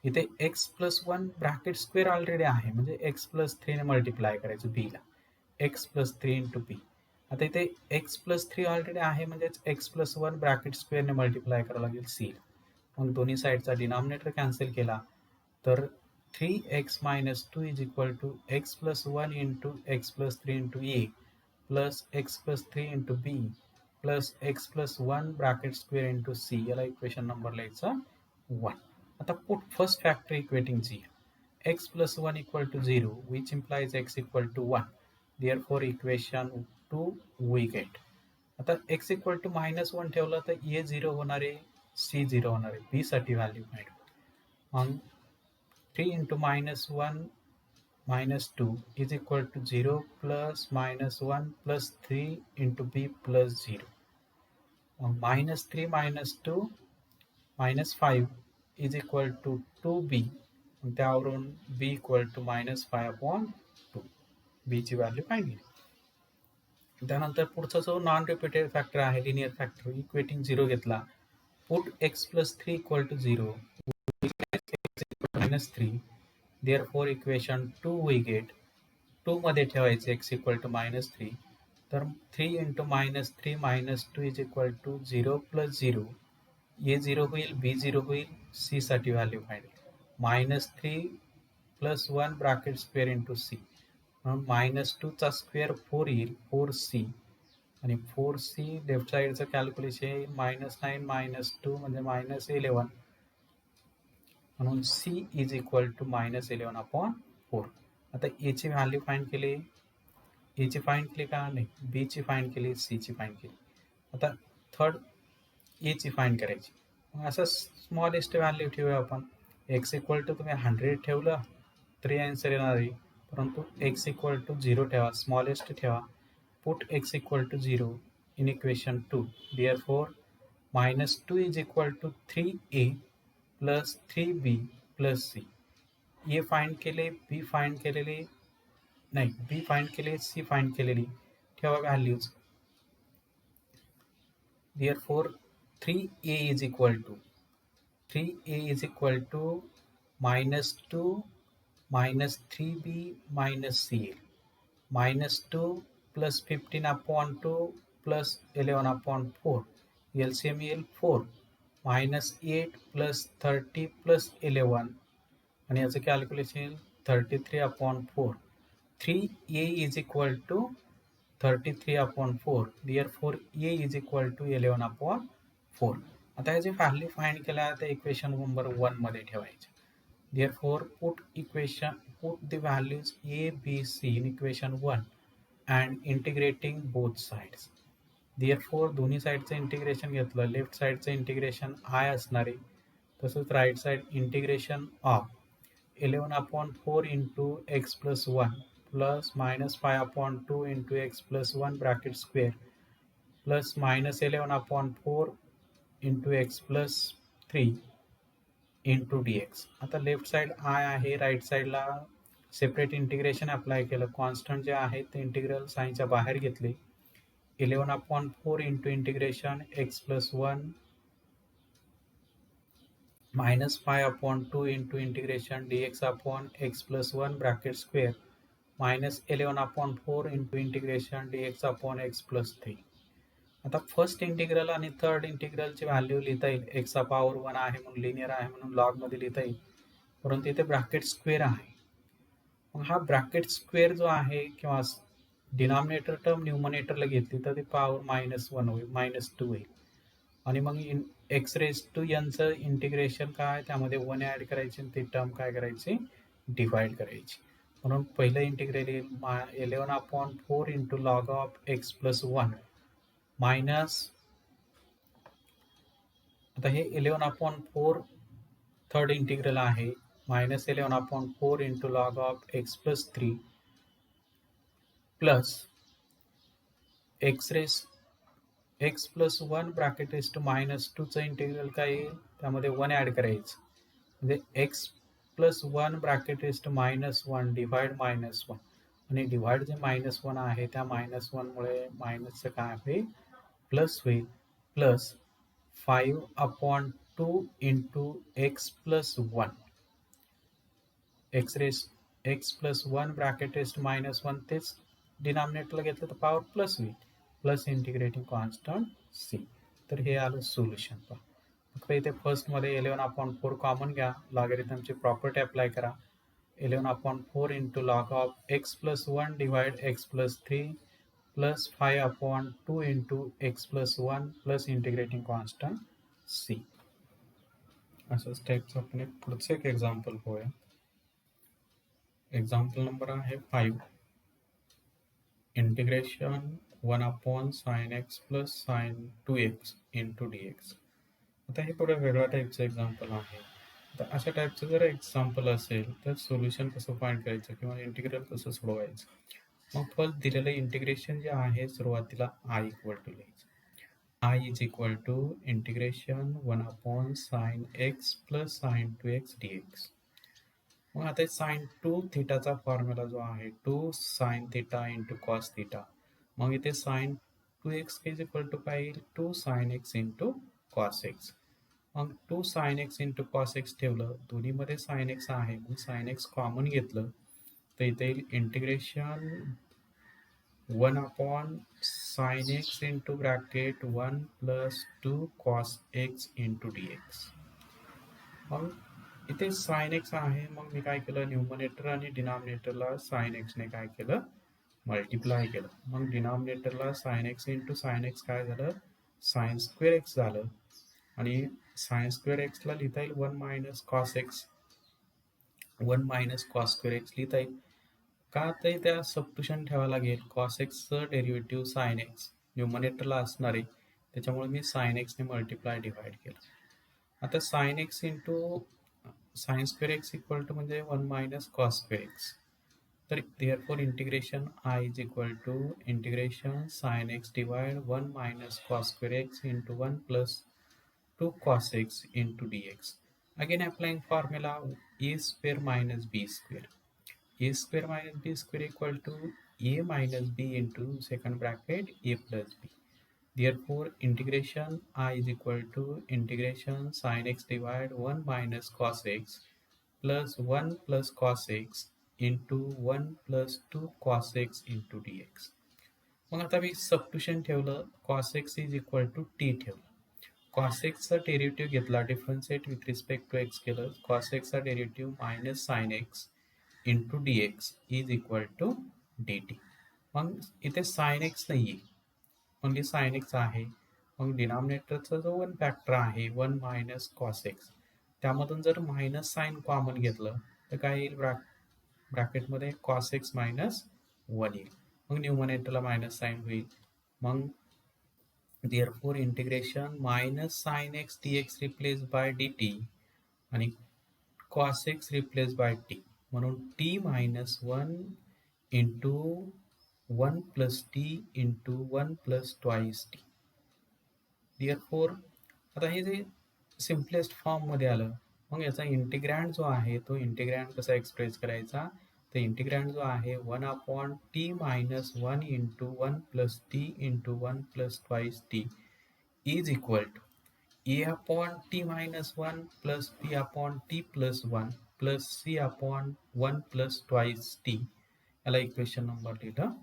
इथे x plus one bracket square already आहे म्हणजे एक्स प्लस थ्रीने मल्टिप्लाय करायचं बीला, X plus three into B. आता इथे एक्स प्लस थ्री ऑलरेडी आहे म्हणजेच एक्स प्लस वन ब्रॅकेट स्क्वेअरने मल्टिप्लाय करावं लागेल सी. मग दोन्ही साईडचा डिनॉमिनेटर कॅन्सल केला तर 3x minus two is equal to x plus one into x plus three into A plus x plus three into B plus x plus one bracket square into C, याला equation number लिहायचा 1. आता put first factor equating जी, x plus one equal to 0 which implies x equal to 1, therefore equation 2 we get. आता x equal to minus one ठेवलं तर ए 0 होणार आहे, C 0 होणार आहे, बी साठी व्हॅल्यू मिळेल. मग 3 into minus one minus 2 is equal to 0 plus minus 1 plus 3 into b plus 0. Minus 3 minus 2 minus 5 is equal to 2b. त्यावरून b equal to minus 5 upon 2. b ची व्हॅल्यू पाहिली. त्यानंतर पुढचा जो नॉन रिपीटेड फॅक्टर आहे linear factor, equating 0 घेतला, put x plus 3 equal to 0 minus 3, therefore equation 2 we get. 2 मध्ये ठेवायचे x इक्वल टू मायनस 3, तर 3 into minus 3 minus 2 is equal to 0 plus 0, a 0 होईल, बी 0 होईल, सी साठी व्हॅल्यू पाहिजे, minus 3 plus 1 bracket square into c, म्हणून minus 2 चा square 4 येईल, 4c, आणि 4c लेफ्ट साईडचं कॅल्क्युलेशन येईल मायनस 9 मायनस 2 म्हणजे मायनस 11, म्हणून c is equal to minus 11 upon 4. आता ए ची व्हॅल्यू फाइंड केली, ए ची फाइंड केली का नाही, बी ची फाइंड केली, सी ची फाइंड केली. आता थर्ड ए ची फाइंड करायची. मग असं स्मॉलेस्ट व्हॅल्यू ठेवूया आपण. एक्स इक्वल टू तुम्ही 100 ठेवलं तरी आन्सर येणार आहे, परंतु एक्स इक्वल टू 0 ठेवा, स्मॉलेस्ट ठेवा. Put x equal to 0 in equation 2. Therefore, minus 2 is equal to 3a plus 3b plus c. A find केले, बी फाइंड केलेले नाही, बी फाइंड केले, सी फाइंड केलेली. ठेवा values. Therefore, 3a is equal to minus 2 minus 3b minus cl. Minus 2 plus 15 upon 2 plus 11 upon 4. LCM येईल 4. Minus 8 plus 30 plus 11. आणि याचं calculation येईल 33 upon 4. 3a is equal to 33 upon 4. Therefore, a is equal to 11 upon 4. आता याचे value find केल्या त्या equation number 1 मध्ये ठेवायचे. Therefore, put the values a, b, c in equation 1 and integrating both sides. Therefore, दोन्ही साईडचं integration घेतलं, left साईडचं इंटिग्रेशन आय असणार आहे, तसंच right side integration of 11 upon 4 into x plus 1 plus minus 5 upon 2 into x plus 1 bracket square plus minus 11 upon 4 into x plus 3 into dx. आता left side I आहे, right साईडला separate integration apply केलं, constant जे आहे ते integral साईनच्या बाहेर घेतले. 11 upon 4 into integration x plus 1 minus 5 upon 2 into integration dx upon x plus 1 bracket square minus 11 upon 4 into integration dx upon x plus 3. आता first integral आणि third इंटिग्रलची value लिहिता येईल. एक्सचा पॉवर 1 आहे म्हणून लिनियर आहे म्हणून लॉग मध्ये लिहिता येईल, परंतु इथे ब्रॅकेट स्क्वेअर आहे. मग हा ब्रॅकेट स्क्वेअर जो आहे किंवा डिनॉमिनेटर टर्म न्यूमरेटरला घेतली तर ती पॉवर -1 होईल, -2 होईल. आणि मग एक्स रेज टू एनचं इंटिग्रेशन काय, त्यामध्ये 1 ॲड करायची आणि ती टर्म काय करायची, डिवाइड करायची. म्हणून पहिलं इंटिग्रल येईल 11 upon 4 into log of x plus 1 minus, आता हे 11 upon 4 थर्ड इंटिग्रल आहे, minus 11 upon 4 into log of x plus 3 plus x plus 1 bracket is to -2चं इंटिग्रल काय येईल, त्यामध्ये 1 ॲड करायचं, म्हणजे x plus 1 bracket is to -1 divide -1 आणि डिवाइड जे -1 आहे त्या -1 मुळे मायनसचं काय होईल, प्लस होईल, plus 5 upon 2 into x plus 1. x plus 1 bracket is to -1 तेच डिनॉमिनेटरला घेतलं तर पॉवर प्लस होईल, प्लस इंटिग्रेटिंग कॉन्स्टंट c. तर हे आलं सोल्युशन. पहा फक्त इथे फर्स्टमध्ये 11 upon 4 कॉमन घ्या, लॉगॅरिथमची प्रॉपर्टी अप्लाय करा. 11 upon 4 into log of x plus 1 divide x plus 3 plus 5 upon 2 into x plus 1 plus integrating constant c. असंच टाईपचं आपण एक पुढचं एक एक्झाम्पल पाहूया. एक्झाम्पल नंबर आहे 5. Integration 1 upon sin x plus sin 2x into dx. आता हे थोडं वेगळ्या टाईपचं एक्झाम्पल आहे. तर अशा टाईपचं जर एक्झाम्पल असेल तर सोल्युशन कसं फाइंड करायचं किंवा इंटिग्रल कसं सोडवायचं. मग फर्स्ट दिलेलं इंटिग्रेशन जे आहे सुरुवातीला आय इक्वल टू लिहायचं. I is equal to integration 1 upon sin x plus sin 2x dx. मग आता sin 2 थिटाचा फॉर्म्युला जो आहे 2 sin theta into cos theta. मग इथे sin 2x is equal to काय येईल, 2 sin x into cos x. मग 2 sin x into cos x ठेवलं, दोन्हीमध्ये sin x आहे मग sin x कॉमन घेतलं तर इथे येईल integration 1 upon sin x into bracket 1 plus 2 cos x into dx. मग इथे sin x आहे, मग मी काय केलं, न्यूमरेटर आणि डिनॉमिनेटरला sin x ने काय केलं, मल्टिप्लाय केलं. मग डिनॉमिनेटरला sin x into sin x काय झालं, sin स्क्वेअर x झालं आणि sin स्क्वेअर x ला लिहिता येईल 1 minus cos x, 1 minus cos square x लिहिता येईल. का तर त्या सबस्टिट्यूशन ठेवावं लागेल, cos x चं डेरिव्हेटिव्ह sin x न्यूमरेटरला असणार आहे, त्याच्यामुळे मी sin x ने मल्टिप्लाय डिवाइड केलं. आता sin x into sin square x equal to म्हणजे 1 minus cos स्क्वेअर x. तर therefore integration I is equal to integration sin x divide 1 minus cos square x into 1 plus 2 cos x into dx. Again applying formula a square minus b square. A square minus b square equal to a minus b into second bracket a plus b. Therefore integration I is equal to integration sin x divide 1 minus cos x plus 1 plus cos x into 1 plus 2 cos x into dx. मग आता मी substitution ठेवलं, cos x is equal to t ठेवलं. cos x चा derivative घेतला, differentiate with respect to x केलं, cos x चा derivative minus sine x into dx is equal to dt. मग इथे साइन एक्स नाही आहे, ओनली साइन एक्स आहे. मग डिनॉमिनेटरचा जो वन फॅक्टर आहे 1 मायनस कॉस एक्स, त्यामधून जर मायनस साइन कॉमन घेतलं तर काय येईल, ब्रॅकेटमध्ये कॉस एक्स मायनस 1 येईल. मग न्यूमरेटरला मायनस साइन होईल. मग therefore integration minus sine x dx replace by dt आणि cos x replace by t, म्हणून t minus 1 into 1 plus t into 1 plus twice t. therefore आता हे जे सिम्पलेस्ट फॉर्ममध्ये आलं, मग याचा इंटिग्रँड जो आहे तो इंटिग्रँड कसा एक्सप्रेस करायचा, तर इंटिग्रँड जो आहे 1 upon t minus 1 into 1 plus t into 1 plus twice t is equal to a upon t minus 1 plus B upon t plus 1 plus C upon 1 plus twice t. याला equation number लिहिलं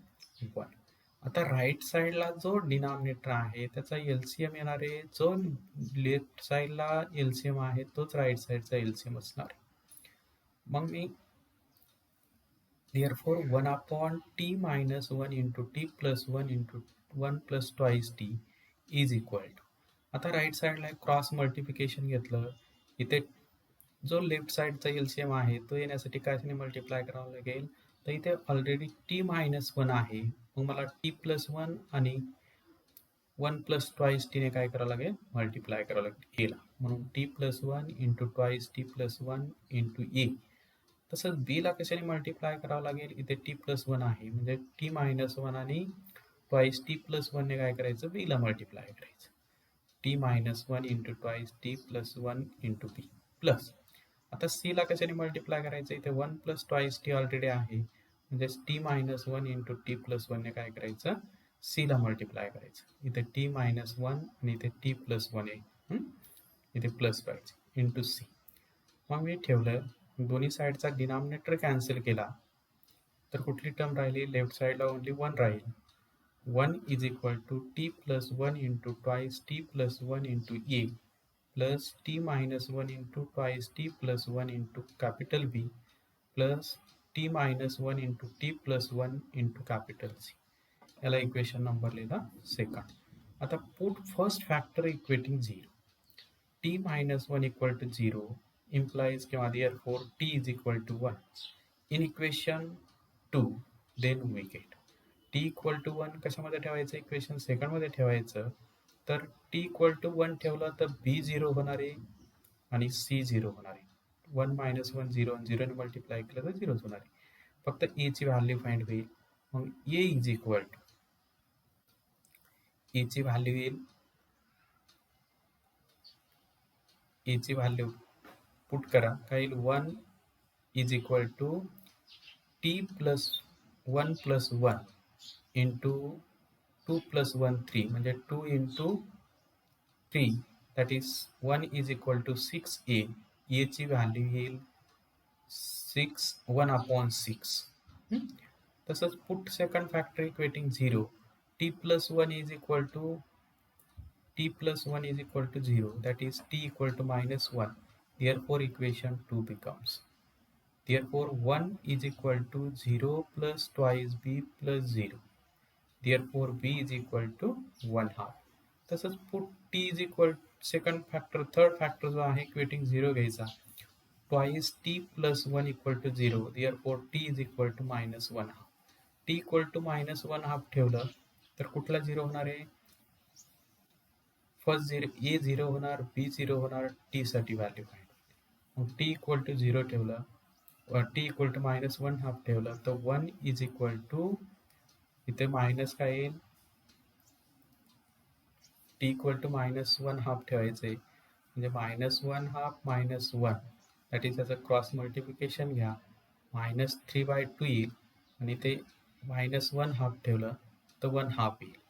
1. आता right साईडला जो denominator आहे त्याचा LCM येणार आहे, जो लेफ्ट साईडला एलसीएम आहे तोच राईट साईडचा एलसीएम असणार आहे. मग मी therefore 1 upon t minus 1 into t plus 1 into 1 plus twice t is equal to, आता राईट साईडला क्रॉस मल्टिप्लिकेशन घेतलं, इथे जो लेफ्ट साईडचा एलसीएम आहे तो येण्यासाठी कायने मल्टिप्लाय करावं लागेल, तर इथे ऑलरेडी टी मायनस 1 आहे, मग मला टी प्लस 1 आणि 1 प्लस ट्वाइस टीने काय करावं लागेल, मल्टिप्लाय करावं लागेल एला, म्हणून t plus 1 into twice t plus 1 into A. तसंच बीला कशाने मल्टिप्लाय करावं लागेल, इथे टी प्लस 1 आहे म्हणजे टी मायनस 1 आणि ट्वाइस टी प्लस 1 ने काय करायचं, बीला मल्टिप्लाय करायचं. T minus 1 into twice t plus 1 into बी प्लस, आता सी ला कशाने मल्टिप्लाय करायचं, इथे 1 प्लस ट्वाइस टी ऑलरेडी आहे म्हणजे T minus 1 into t plus 1 ने काय करायचं, सी ला मल्टिप्लाय करायचं. इथे टी मायनस 1 आणि इथे टी प्लस 1 आहे, इथे प्लस पाहिजे इंटू सी. मग मी ठेवलं, दोन्ही साईडचा डिनॉमिनेटर कॅन्सल केला तर कुठली टर्म राहिली, लेफ्ट साईडला ओनली 1 राहील. 1 is equal to t plus 1 into twice t plus 1 into A plus t minus 1 into twice t plus 1 into capital B plus t minus 1 into t plus 1 into capital C. याला equation number लिहिला 2. आता put first factor equating 0, t minus 1 equal to 0 implies किंवा therefore t is equal to 1. In equation 2 then we get t equal to 1 कशामध्ये ठेवायचं, equation second मध्ये ठेवायचं. तर t equal to 1 ठेवलं तर b 0 होणार आहे आणि c 0 होणार आहे. 1 मायनस 1 0 आणि 0 ने मल्टिप्लाय केलं तर 0 होणार आहे. फक्त a ची व्हॅल्यू फाइंड होईल. मग a is equal to, a ची व्हॅल्यू येईल, a ची व्हॅल्यू पुट करा, काय येईल, 1 is equal to t plus 1 plus 1 into 2 plus 1 3 म्हणजे 2 into 3 that is 1 is equal to 6a. A ची व्हॅल्यू येईल 1 अपॉन 6. तसंच put second factor equating 0, t plus 1 is equal to t plus 1 is equal to 0, that is t equal to minus 1. Therefore equation 2 becomes, therefore 1 is equal to 0 plus twice b plus 0. Therefore b is equal to 1 half. तसंच put t is equal, second factor third factor जो आहे equating 0 घ्यायचा, twice t plus 1 equal to 0. Therefore t is equal to minus 1 half. t equal to minus 1 half ठेवलं तर कुठला 0 होणार आहे, first 0 a 0 होणार, बी 0 होणार, टी साठी व्हॅल्यू फाइंड. मग टी इक्वल टू 0 ठेवलं टी इक्वल टू -1 हाफ ठेवलं तर 1 इज इक्वल टू इथे मायनस काय येईल, टी इक्वल टू -1 हाफ ठेवायचं आहे म्हणजे -1 हाफ -1 दॅट इज त्याचं क्रॉस मल्टिप्लिकेशन घ्या, -3/2 येईल आणि ते -1 हाफ ठेवलं तर 1 हाफ येईल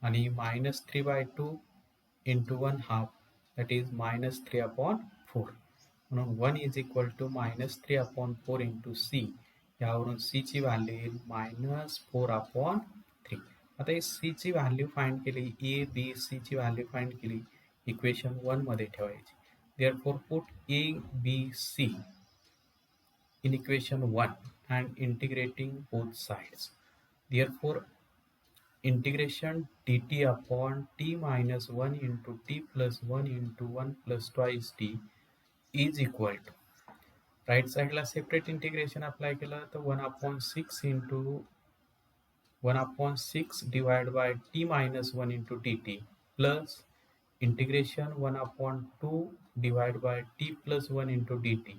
आणि -3/2 इंटू 1 हाफ दॅट इज -3/4 म्हणून 1 is equal to -3/4 into c. यावरून सी ची व्हॅल्यू येईल -4/3. आता हे सी ची व्हॅल्यू फाइंड केली, ए बी सी ची व्हॅल्यू फाइंड केली, इक्वेशन 1 मध्ये ठेवायची. Therefore put a B c in equation 1 and integrating both sides. Therefore, integration dt upon t minus 1 into t plus 1 into 1 plus twice t is equal to, right side ला separate integration apply केलं तर 1/6 into 1/6 divided by t minus 1 into dt plus integration 1/2 divided by t plus 1 into dt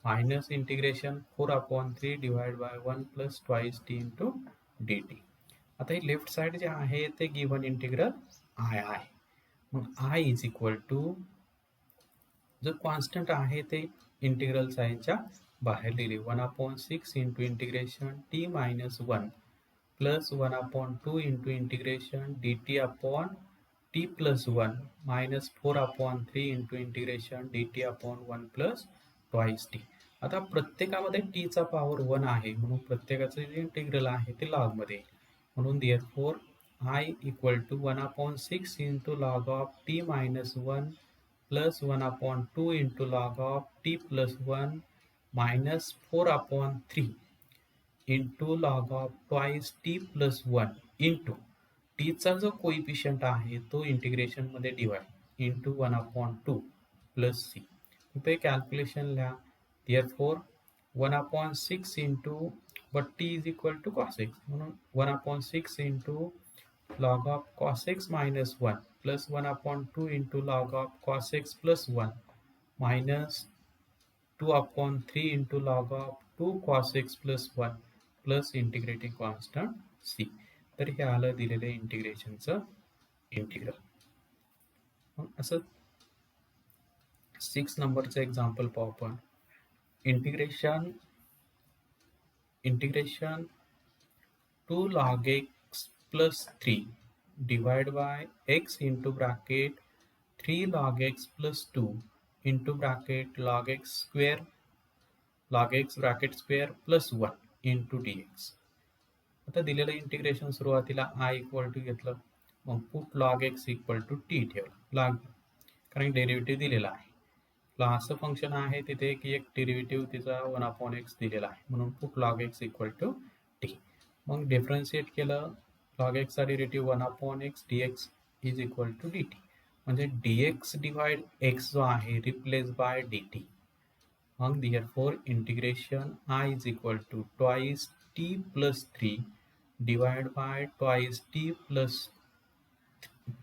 minus integration 4/3 divided by 1 plus twice t into dt. आता ही left side जे आहे ते given integral I आहे. मग I is equal to जो constant आहे ते integral साइनच्या बाहेर लिहिले 1/6 into integration T minus 1 plus 1/2 into integration D T upon t plus 1 minus 4/3 into integration D T upon 1 plus twice T. आता प्रत्येकामध्ये टी चा पॉवर 1 आहे म्हणून प्रत्येकाचं जे इंटिग्रल आहे ते लॉग मध्ये येईल. म्हणून therefore I equal to 1/6 into log of t minus 1 plus 1/2 into log of t plus 1 minus 4/3 into log of twice t plus 1 into t चा जो कोइफिशियंट आहे तो इंटिग्रेशन मध्ये डिवाइड इंटू 1/2 प्लस सी. इथे calculation लिहा. Therefore 1/6 into but t is equal to cos x म्हणून 1/6 into log of cos x minus 1 plus 1/2 into log of cos x plus 1 minus 2/3 into log of 2 cos x plus 1 plus integrating constant c. तर हे आलं दिलेलं इंटिग्रेशनचं integral. असं 6 नंबरचं example पाहू आपण. Integration 2 log x plus 3 divided by x into bracket 3 log x plus 2 into bracket log x bracket square plus 1 into dx. आता दिलेलं इंटिग्रेशन सुरुवातीला i इक्वल टू घेतलं, मग put log x equal to t ठेवलं log, कारण derivative दिलेला आहे. असं फंक्शन आहे तिथे की एक डेरिव्हेटिव्ह तिचा 1/x दिलेला आहे म्हणून put log x equal to t. मग डिफरन्शिएट केलं, log x चा derivative 1/x dx is equal to dt म्हणजे dx डिवाइड x जो आहे रिप्लेस बाय dt. मग therefore integration i is equal to twice t plus 3 divide by twice t plus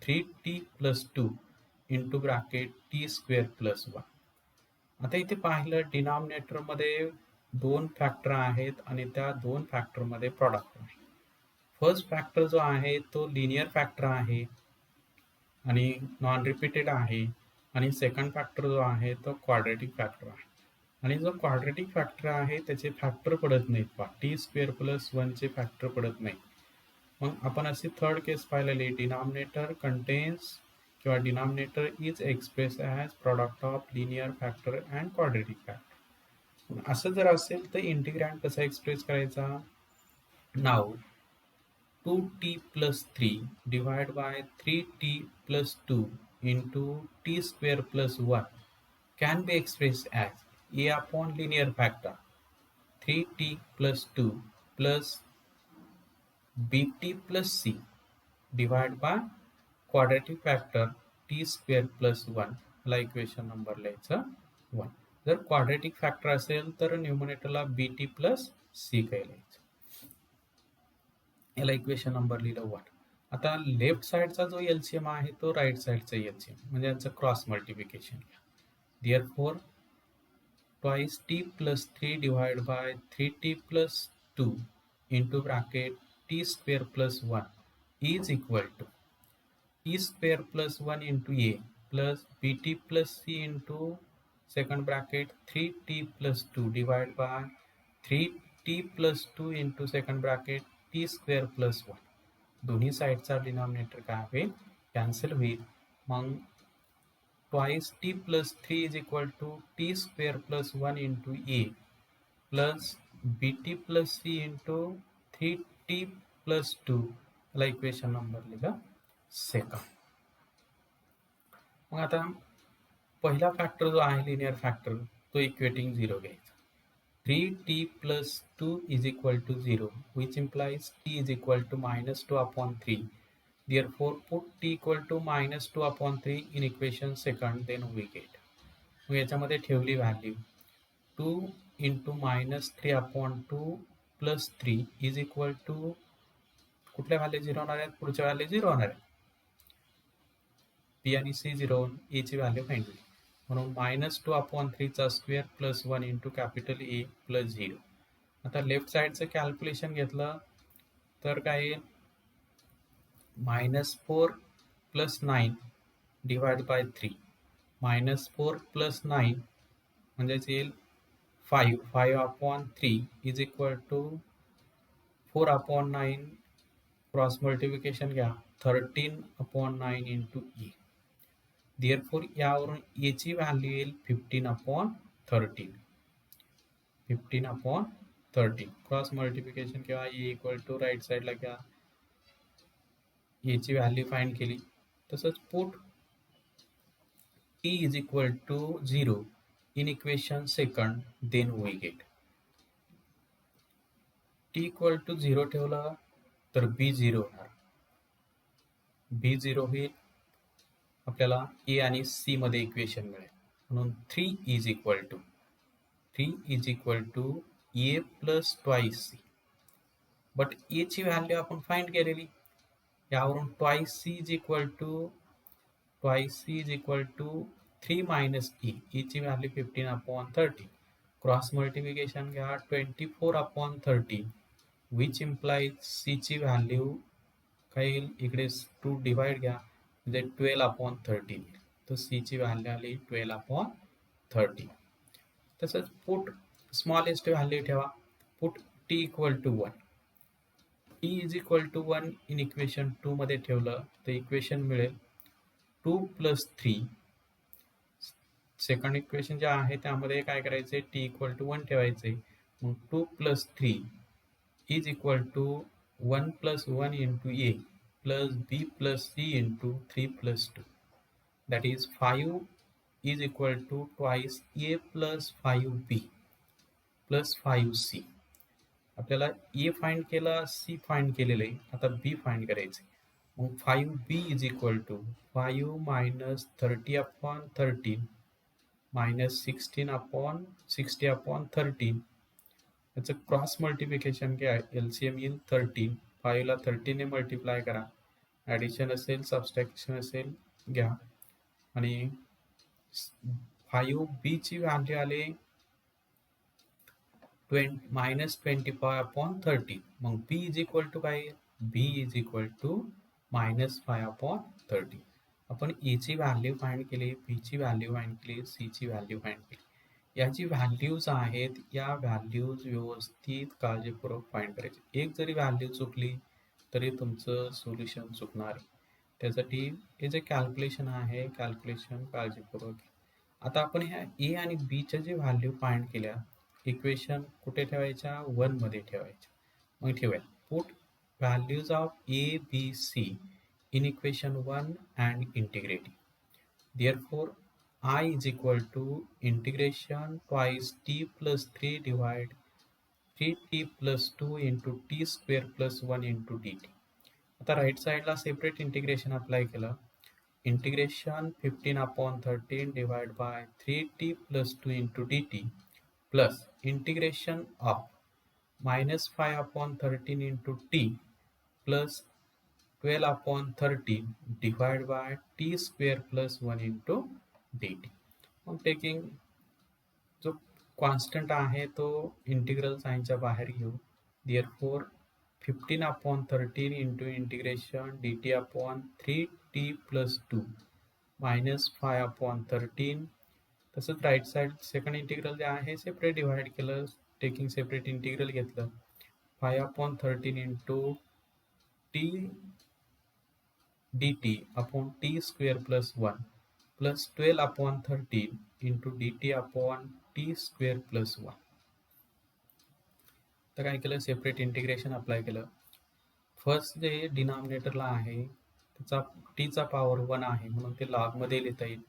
3t plus 2 into bracket t square plus 1. आता इथे पाहिलं denominator मध्ये 2 factor आहेत आणि त्या 2 फॅक्टर मध्ये प्रॉडक्ट आहे. फर्स्ट फॅक्टर जो आहे तो लिनियर फॅक्टर आहे आणि नॉन रिपीटेड आहे आणि सेकंड फॅक्टर जो आहे तो क्वाड्रेटिक फॅक्टर आहे. आणि जो क्वाड्रेटिक फॅक्टर आहे त्याचे फॅक्टर पडत नाहीत पहा, टी स्क्वेअर प्लस 1 चे फॅक्टर पडत नाही. मग आपण अशी थर्ड केस पाहिलेली, डिनॉमिनेटर कंटेन्स किंवा denominator is express as product of linear factor and quadratic factor. असं जर असेल तर इंटिग्रँड कसा एक्सप्रेस करायचा. नाव 2t plus 3 divided by 3t plus 2 into t square plus 1 can be expressed as a upon linear factor 3t plus 2 plus bt plus c divided by quadratic factor t square plus 1. ला equation number लिहायचा 1. जर quadratic factor असेल तर न्यूमरेटरला bt plus c काय लिहायचं. याला equation number लिहिलं 1. आता लेफ्ट साइडचा जो एलसीएम आहे तो राईट साइडचा एलसीएम म्हणजे यांचं क्रॉस मल्टिप्लिकेशन घ्या. Therefore twice t plus 3 divided by 3t plus 2 into bracket t square plus 1 is equal to t square plus 1 into a plus bt plus c into second bracket 3t plus 2 divided by 3t plus 2 into second bracket t square plus 1. दोन्ही साईडचा denominator काय होईल, cancel होईल. मग twice t plus 3 is equal to t square plus 1 into a plus bt plus c into 3t plus 2 ला equation number लिहिला second. मग आता पहिला फॅक्टर जो आहे लिनियर फॅक्टर तो इक्वेटिंग 0 घ्यायचा. 3t plus 2 is equal to 0 which implies t is equal to minus 2 upon 3. Therefore put t equal to minus 2 upon 3 in equation second, then we get. मग याच्यामध्ये ठेवली value 2 into minus 3 upon 2 plus 3 is equal to कुठल्या value 0 होणार आहेत, पुढच्या value 0 होणार आहेत. P आणि सी 0 ए ची व्हॅल्यू फाइंड होईल. म्हणून मायनस 2 अपॉन 3 चा square plus 1 into capital A plus 0. आता लेफ्ट साईडचं कॅल्क्युलेशन घेतलं तर काय येईल, minus 4 plus 9 divide by 3. Minus 4 plus 9 म्हणजेच येईल 5. 5 upon 3 is equal to 4 upon 9 cross multiplication घ्या 13 अपॉन 9 इंटू ए. देअरफॉर यावरून ए ची व्हॅल्यू येईल 15 अपॉन 13. 15 अपॉन 13 क्रॉस मल्टिप्लिकेशन किंवा ए इक्वल टू राईट साईडला घ्या, ए ची व्हॅल्यू फाइंड केली. तसंच put t is equal to 0 in equation second, then we get. t equal to 0 ठेवलं तर b 0 होणार. b 0 होईल, आपल्याला ए आणि सी मध्ये इक्वेशन मिळेल. म्हणून 3 is equal to A plus twice C. But A ची व्हॅल्यू आपण फाइंड केलेली, यावरून twice C is equal to 3 minus A ची व्हॅल्यू 15 अपॉन 13. क्रॉस मल्टिप्लिकेशन घ्या 24 अपॉन 13 विच इम्प्लाइज सी ची व्हॅल्यू काय येईल, इकडे 2 डिवाइड घ्या म्हणजे 12 अपॉन 13. तर सी ची व्हॅल्यू आली 12 अपॉन 13. तसंच पुट स्मॉलेस्ट व्हॅल्यू ठेवा, put t equal to 1. T is equal to 1 in equation 2 मध्ये ठेवलं तर इक्वेशन मिळेल 2 प्लस 3. सेकंड इक्वेशन जे आहे त्यामध्ये काय करायचे, टी इक्वल टू 1 ठेवायचे. मग 2 plus 3 is equal to 1 plus 1 into A plus b plus c into 3 plus 2. That is 5 is equal to twice a plus 5b plus 5c. आपल्याला a find केला, c find केलेलं आहे, आता b find करायचे. मग 5b is equal to 5 minus 30 upon 13 minus 16 upon 60 upon 13. याचं cross multiplication काय आहे, एलसीएम येईल 13. 5 ला 13 ने मल्टिप्लाय करा, ॲडिशन असेल सबस्ट्रॅक्शन असेल घ्या. आणि 5b ची व्हॅल्यू आले मायनस 25 अपॉन 13. मग b इज इक्वल टू काय, b is equal to minus 5 upon 13. आपण ए ची व्हॅल्यू फाइंड केली, बी ची व्हॅल्यू फाइंड केली, सी ची व्हॅल्यू फाइंड केली. याची व्हॅल्यूज आहेत, या व्हॅल्यूज व्यवस्थित काळजीपूर्वक फाइंड करायची. एक जरी व्हॅल्यू चुकली तरी तुमचं सोल्युशन चुकणार आहे. त्यासाठी हे जे कॅल्क्युलेशन आहे, कॅल्क्युलेशन काळजीपूर्वक. आता आपण ह्या ए आणि बीच्या जे व्हॅल्यू फाइंड केल्या, इक्वेशन कुठे ठेवायच्या, 1 मध्ये ठेवायच्या. मग ठेवूया, put values of A B C in equation 1 and integrating. Therefore I is equal to integration twice t plus 3 divide 3t plus 2 into t square plus 1 into dt. आता right साईडला separate integration apply केलं. Integration 15 upon 13 divide by 3t plus 2 into dt plus integration of minus 5 upon 13 into t plus 12 upon 13 divide by t square plus 1 into dt. मग taking जो constant आहे तो integral साइनच्या बाहेर घेऊ. Therefore 15/13 into integration dt upon 3t+2 minus 5/13. तसंच right side second integral जे आहे separate divide केलं, टेकिंग सेपरेट इंटिग्रल घेतलं. 5/13 into T dt upon t² + 1 plus 12/13 into dt upon t² + 1. तर काय केलं, सेपरेट इंटिग्रेशन अप्लाय केलं. फर्स्ट जे डिनॉमिनेटरला आहे त्याचा टीचा पॉवर 1 आहे म्हणून ते लॉगमध्ये लिहिता येईल.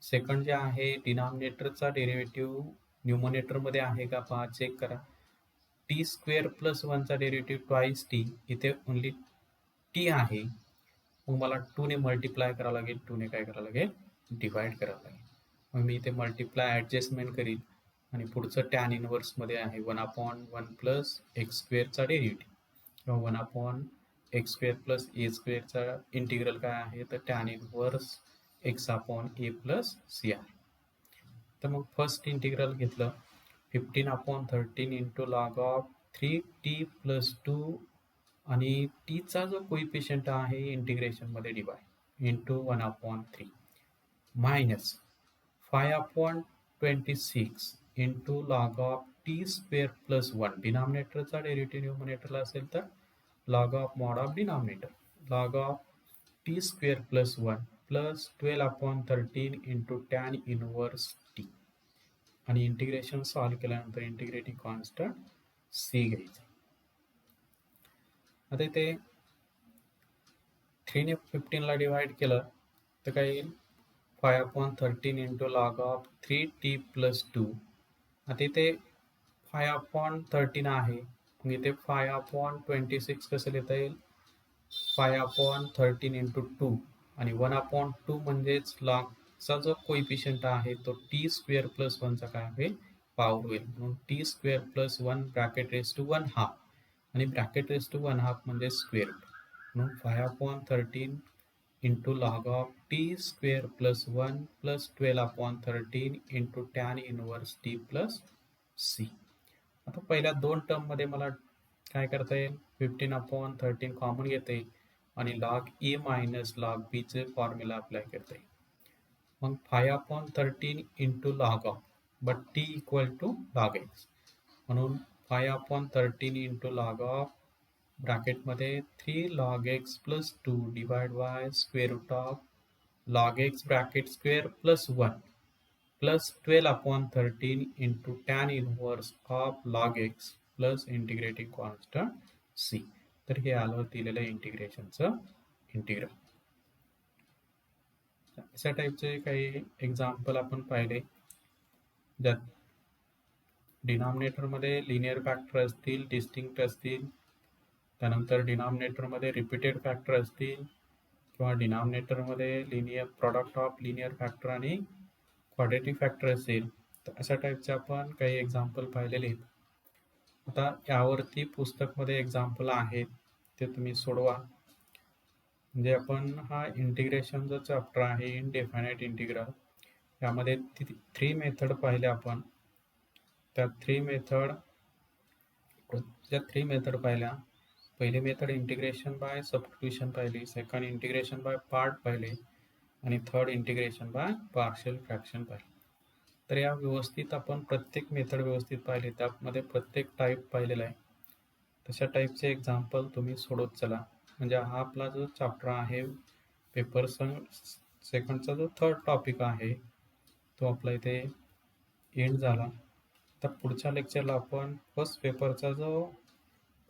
सेकंड जे आहे डिनॉमिनेटरचा डेरिव्हेटिव्ह न्यूमरेटरमध्ये आहे का पहा, चेक करा. t² + 1 चा डेरिव्हेटिव्ह ट्वाईस टी, इथे ओनली टी आहे, मग मला 2 ने मल्टिप्लाय करावं लागेल, 2 ने काय करावं लागेल, डिवाइड करावं लागेल. मग मी इथे मल्टिप्लाय ॲडजस्टमेंट करीन आणि पुढचं टॅन इनवर्समध्ये आहे 1/1 प्लस x² चा डेरिव्हेटिव्ह किंवा 1/x² + a² चा इंटिग्रल काय आहे तर टॅन इनवर्स x/a + c आहे. तर मग फर्स्ट इंटिग्रल घेतलं 15/13 इंटू लॉग ऑफ 3t+2 आणि टीचा जो कोइफिशियंट आहे इंटिग्रेशनमध्ये divide into 1/3 minus 5/26 into log of t² + 1. डिनॉमिनेटरचा डेरिव्हेटिव्ह न्यूमरेटरला असेल तर log of mod of denominator, log of t² + 1 plus 12/13 into tan inverse t. आणि इंटिग्रेशन सॉल्व्ह केल्यानंतर इंटिग्रेटिंग कॉन्स्टंट सी घ्यायचं. आता इथे 3 ने 15 ला डिवाइड केलं तर काय येईल, 5/13 इंटू लॉग ऑफ 3t+2. आता इथे 5/13 आहे, मग इथे 5/26 कसं लिहिता येईल, 5/13 इंटू 2 आणि 1/2 म्हणजेच लॉगचा जो कोइफिशियंट आहे तो t² + 1 चा काय होईल, पॉवर होईल, म्हणून t² + 1 ब्रॅकेट रेज टू 1/2 आणि ब्रॅकेट रेज टू 1/2 म्हणजे स्क्वेअर रूट, म्हणून 5/13 into log of t² + 1 plus 12/13 into tan inverse t plus c. आता पहिल्या दोन टर्ममध्ये मला काय करता येईल, 15/13 कॉमन घेता येईल आणि log A minus log B चे फॉर्म्युला अप्लाय करता येईल. मग 5/13 into log of but t equal to log x, म्हणून 5/13 इंटू लॉग ऑफ ब्रॅकेटमध्ये 3 log x + 2 divide by square root of log x bracket square plus 1 plus 12/13 into tan inverse of log x plus integrating constant c. तर हे आलं दिलेलं इंटिग्रेशनचं integral. अशा टाईपचे काही example आपण पाहिले ज्यात डिनॉमिनेटरमध्ये लिनियर फॅक्टर असतील, डिस्टिंक्ट असतील, त्यानंतर डिनॉमिनेटरमध्ये रिपीटेड फॅक्टर असतील किंवा डिनॉमिनेटरमध्ये linear product of linear factor आणि क्वाड्रेटिक फॅक्टर असेल, तर अशा टाईपचे आपण काही एक्झाम्पल पाहिलेले आहेत. आता यावरती पुस्तकमध्ये एक्झाम्पल आहेत ते तुम्ही सोडवा. म्हणजे आपण हा इंटिग्रेशन जो चॅप्टर आहे इनडेफायनाइट इंटिग्रल, यामध्ये 3 मेथड पाहिले आपण. त्या 3 मेथड पाहिल्या. पहिली मेथड इंटिग्रेशन बाय सबस्टिट्यूशन पाहिली, सेकंड इंटिग्रेशन बाय पार्ट पाहिले आणि third integration by partial fraction पाहिले. तर या व्यवस्थित आपण प्रत्येक मेथड व्यवस्थित पाहिले, त्यामध्ये प्रत्येक टाईप पाहिलेला आहे. तशा टाईपचे एक्झाम्पल तुम्ही सोडत चला. म्हणजे हा आपला जो चॅप्टर आहे पेपर सेकंडचा जो थर्ड टॉपिक आहे तो आपला इथे एंड झाला. तर पुढच्या लेक्चरला आपण फर्स्ट पेपरचा जो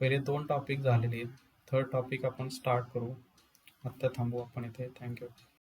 पहिले 2 टॉपिक झालेले आहेत, थर्ड टॉपिक आपण स्टार्ट करू. आत्ता थांबू आपण इथे. थँक्यू.